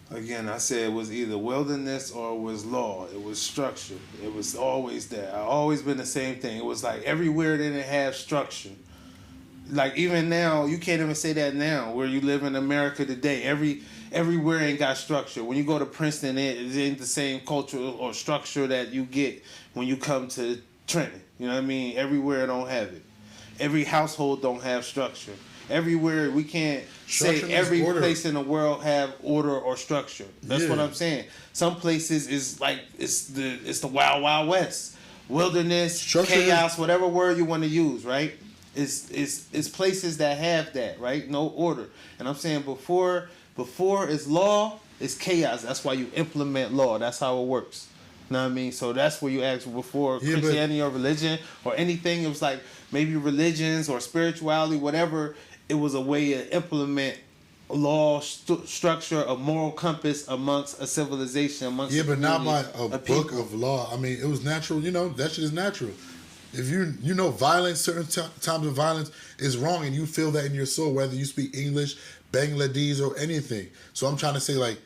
Again, I said it was either wilderness or it was law. It was structure. It was always there. I always been the same thing. It was like everywhere they didn't have structure. Like even now, you can't even say that now where you live in America today. everywhere ain't got structure. When you go to Princeton, it ain't the same culture or structure that you get when you come to Trenton. You know what I mean? Everywhere don't have it. Every household don't have structure. Everywhere we can't Structure say every order. place in the world have order or structure. That's what I'm saying. Some places is like it's the wild wild west, wilderness, Structure chaos, whatever word you want to use, right? It's places that have that, right? No order. And I'm saying before it's law, it's chaos. That's why you implement law. That's how it works. You know what I mean? So that's where you ask before Christianity or religion or anything. It was like maybe religions or spirituality, whatever. It was a way to implement law, structure, a moral compass amongst a civilization, amongst but not by a book people. of law. I mean, it was natural. You know, that shit is natural. If you know violence, certain times of violence is wrong, and you feel that in your soul, whether you speak English, Bangladesh, or anything. So I'm trying to say, like,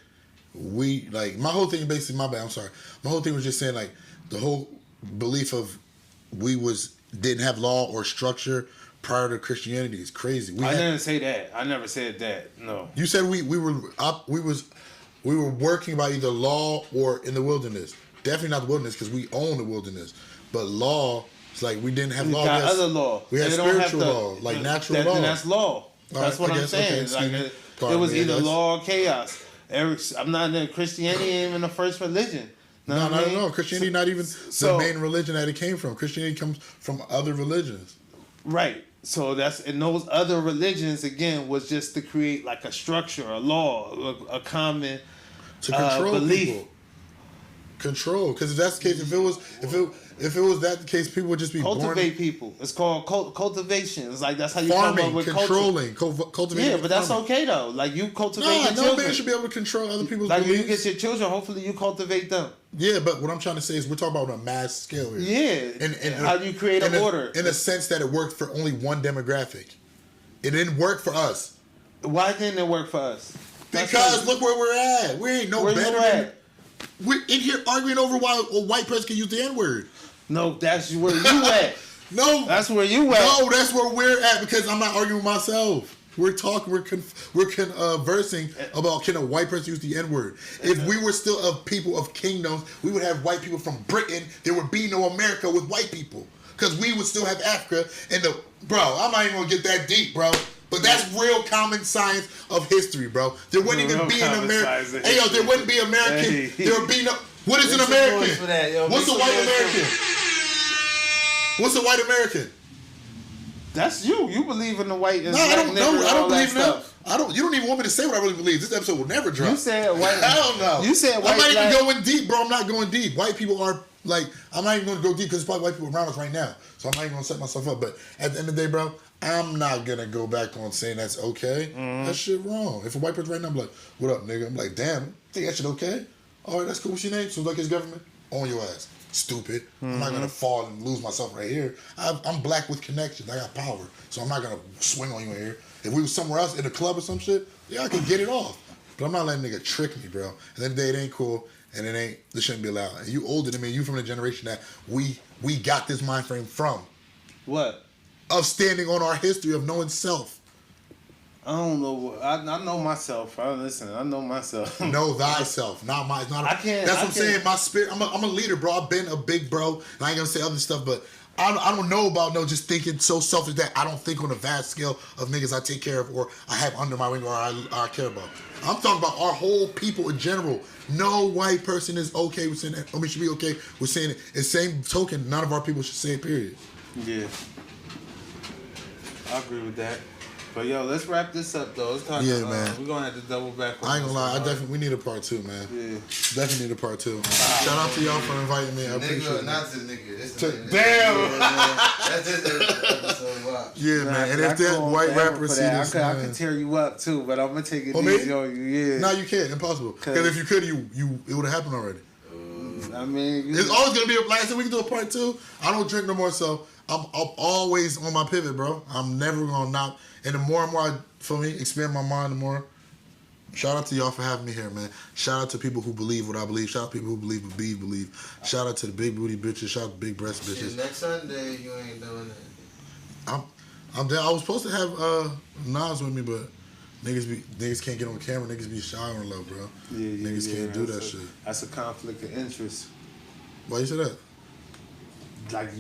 my whole thing basically, my bad, I'm sorry. My whole thing was just saying, like, the whole belief of didn't have law or structure prior to Christianity is crazy. I didn't say that. I never said that. No. You said we were working by either law or in the wilderness. Definitely not the wilderness because we own the wilderness. But law, it's like we didn't have law. We got other law. We had spiritual law, like natural law. And that's law. That's what I'm saying. Okay, it was either law or chaos. I'm not in Christianity ain't even the first religion. No. Christianity not even the main religion that it came from. Christianity comes from other religions. Right. So and those other religions again was just to create like a structure, a law, a common to control belief. People. Control, because if that's the case, if it was that the case, people would just be cultivate born. People. It's called cultivation. It's like that's how you farming, come up with controlling, cultivating. Yeah, but that's okay though. Like you cultivate your children. No man should be able to control other people's like beliefs. when you get your children, hopefully you cultivate them. Yeah, but what I'm trying to say is we're talking about on a mass scale here. Yeah, and how do you create an order? In a sense that it worked for only one demographic. It didn't work for us. Why didn't it work for us? Because look where we're at. We ain't no better than... We're in here arguing over why a white person can use the N-word. No, that's where you at. No. That's where you at. No, that's where we're at because I'm not arguing with myself. We're talking, we're conversing about can a white person use the N-word. If we were still a people of kingdoms, we would have white people from Britain. There would be no America with white people because we would still have Africa and bro, I'm not even going to get that deep, bro. But that's real common science of history, bro. There wouldn't even be an American. Hey, yo, there wouldn't be American. Hey. There would be no... What is an American? What's a white American? What's a white American? That's you. You believe in the white. No, I don't know. I don't believe in that. You don't even want me to say what I really believe. This episode will never drop. You said white. Hell no. You said white. I'm not even going deep, bro. I'm not going deep. White people are like... I'm not even going to go deep because there's probably white people around us right now. So I'm not even going to set myself up. But at the end of the day, bro... I'm not gonna go back on saying that's okay. Mm-hmm. That shit wrong. If a white person right now, I'm like, what up, nigga? I'm like, damn, think that shit okay? All right, that's cool. What's your name? Seems like his government. On your ass. Stupid. Mm-hmm. I'm not gonna fall and lose myself right here. I'm black with connections. I got power. So I'm not gonna swing on you here. If we was somewhere else in a club or some shit, yeah, I could get it off. But I'm not letting nigga trick me, bro. At the end of the day, it ain't cool. And this shouldn't be allowed. And you older than me, you from the generation that we got this mind frame from. What? Of standing on our history of knowing self. I don't know. I know myself. I know myself. Know thyself. Not my. Not. I can't. That's what I'm saying. My spirit. I'm a leader, bro. I've been a big bro. And I ain't gonna say other stuff, but I don't know about just thinking so selfish that I don't think on a vast scale of niggas I take care of or I have under my wing or I care about. I'm talking about our whole people in general. No white person is okay with saying that. I mean, should be okay with saying it. In the same token, none of our people should say it, period. Yeah. I agree with that. But yo, let's wrap this up though. It's time man. We're gonna have to double back on I ain't gonna lie, we need a part 2, man. Yeah. Definitely need a part 2. Shout out to y'all for inviting me. I appreciate it. Not to nigga. Damn! That's just episode. Yeah, man. And if that white rapper see this, I can tear you up too, but I'm gonna take it easy on you. Yeah. No, you can't. Impossible. Because if you could, it would have happened already. I mean, it's always gonna be like I said, we can do a part 2. I don't drink no more, so I'm always on my pivot, bro. I'm never gonna not. And the more and more I expand my mind, the more. Shout out to y'all for having me here, man. Shout out to people who believe what I believe. Shout out to people who believe what Beeb believe. Shout out to the big booty bitches. Shout out to big breast bitches. Next Sunday you ain't doing that. I'm there. I was supposed to have Nas with me, but Niggas can't get on camera. Niggas be shy on love, bro. Niggas can't do that shit. That's a conflict of interest. Why you say that? Like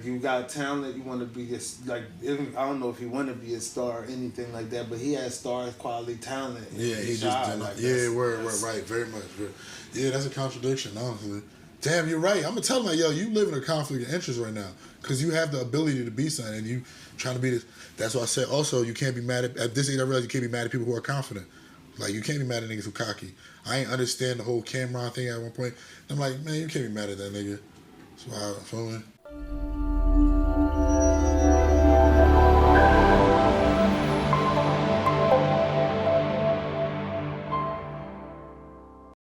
you got talent, you want to be this, like, I don't know if he want to be a star or anything like that, but he has star quality talent. Yeah, he just didn't. Like, word, right, very much. Yeah, that's a contradiction, honestly. Damn, you're right. I'm gonna tell him, like, yo, you live in a conflict of interest right now because you have the ability to be something and you trying to be this. That's why I said also you can't be mad at this age. I realize you can't be mad at people who are confident. Like, you can't be mad at niggas who cocky. I ain't understand the whole Cameron thing at one point. I'm like, man, you can't be mad at that nigga. That's why I feel me.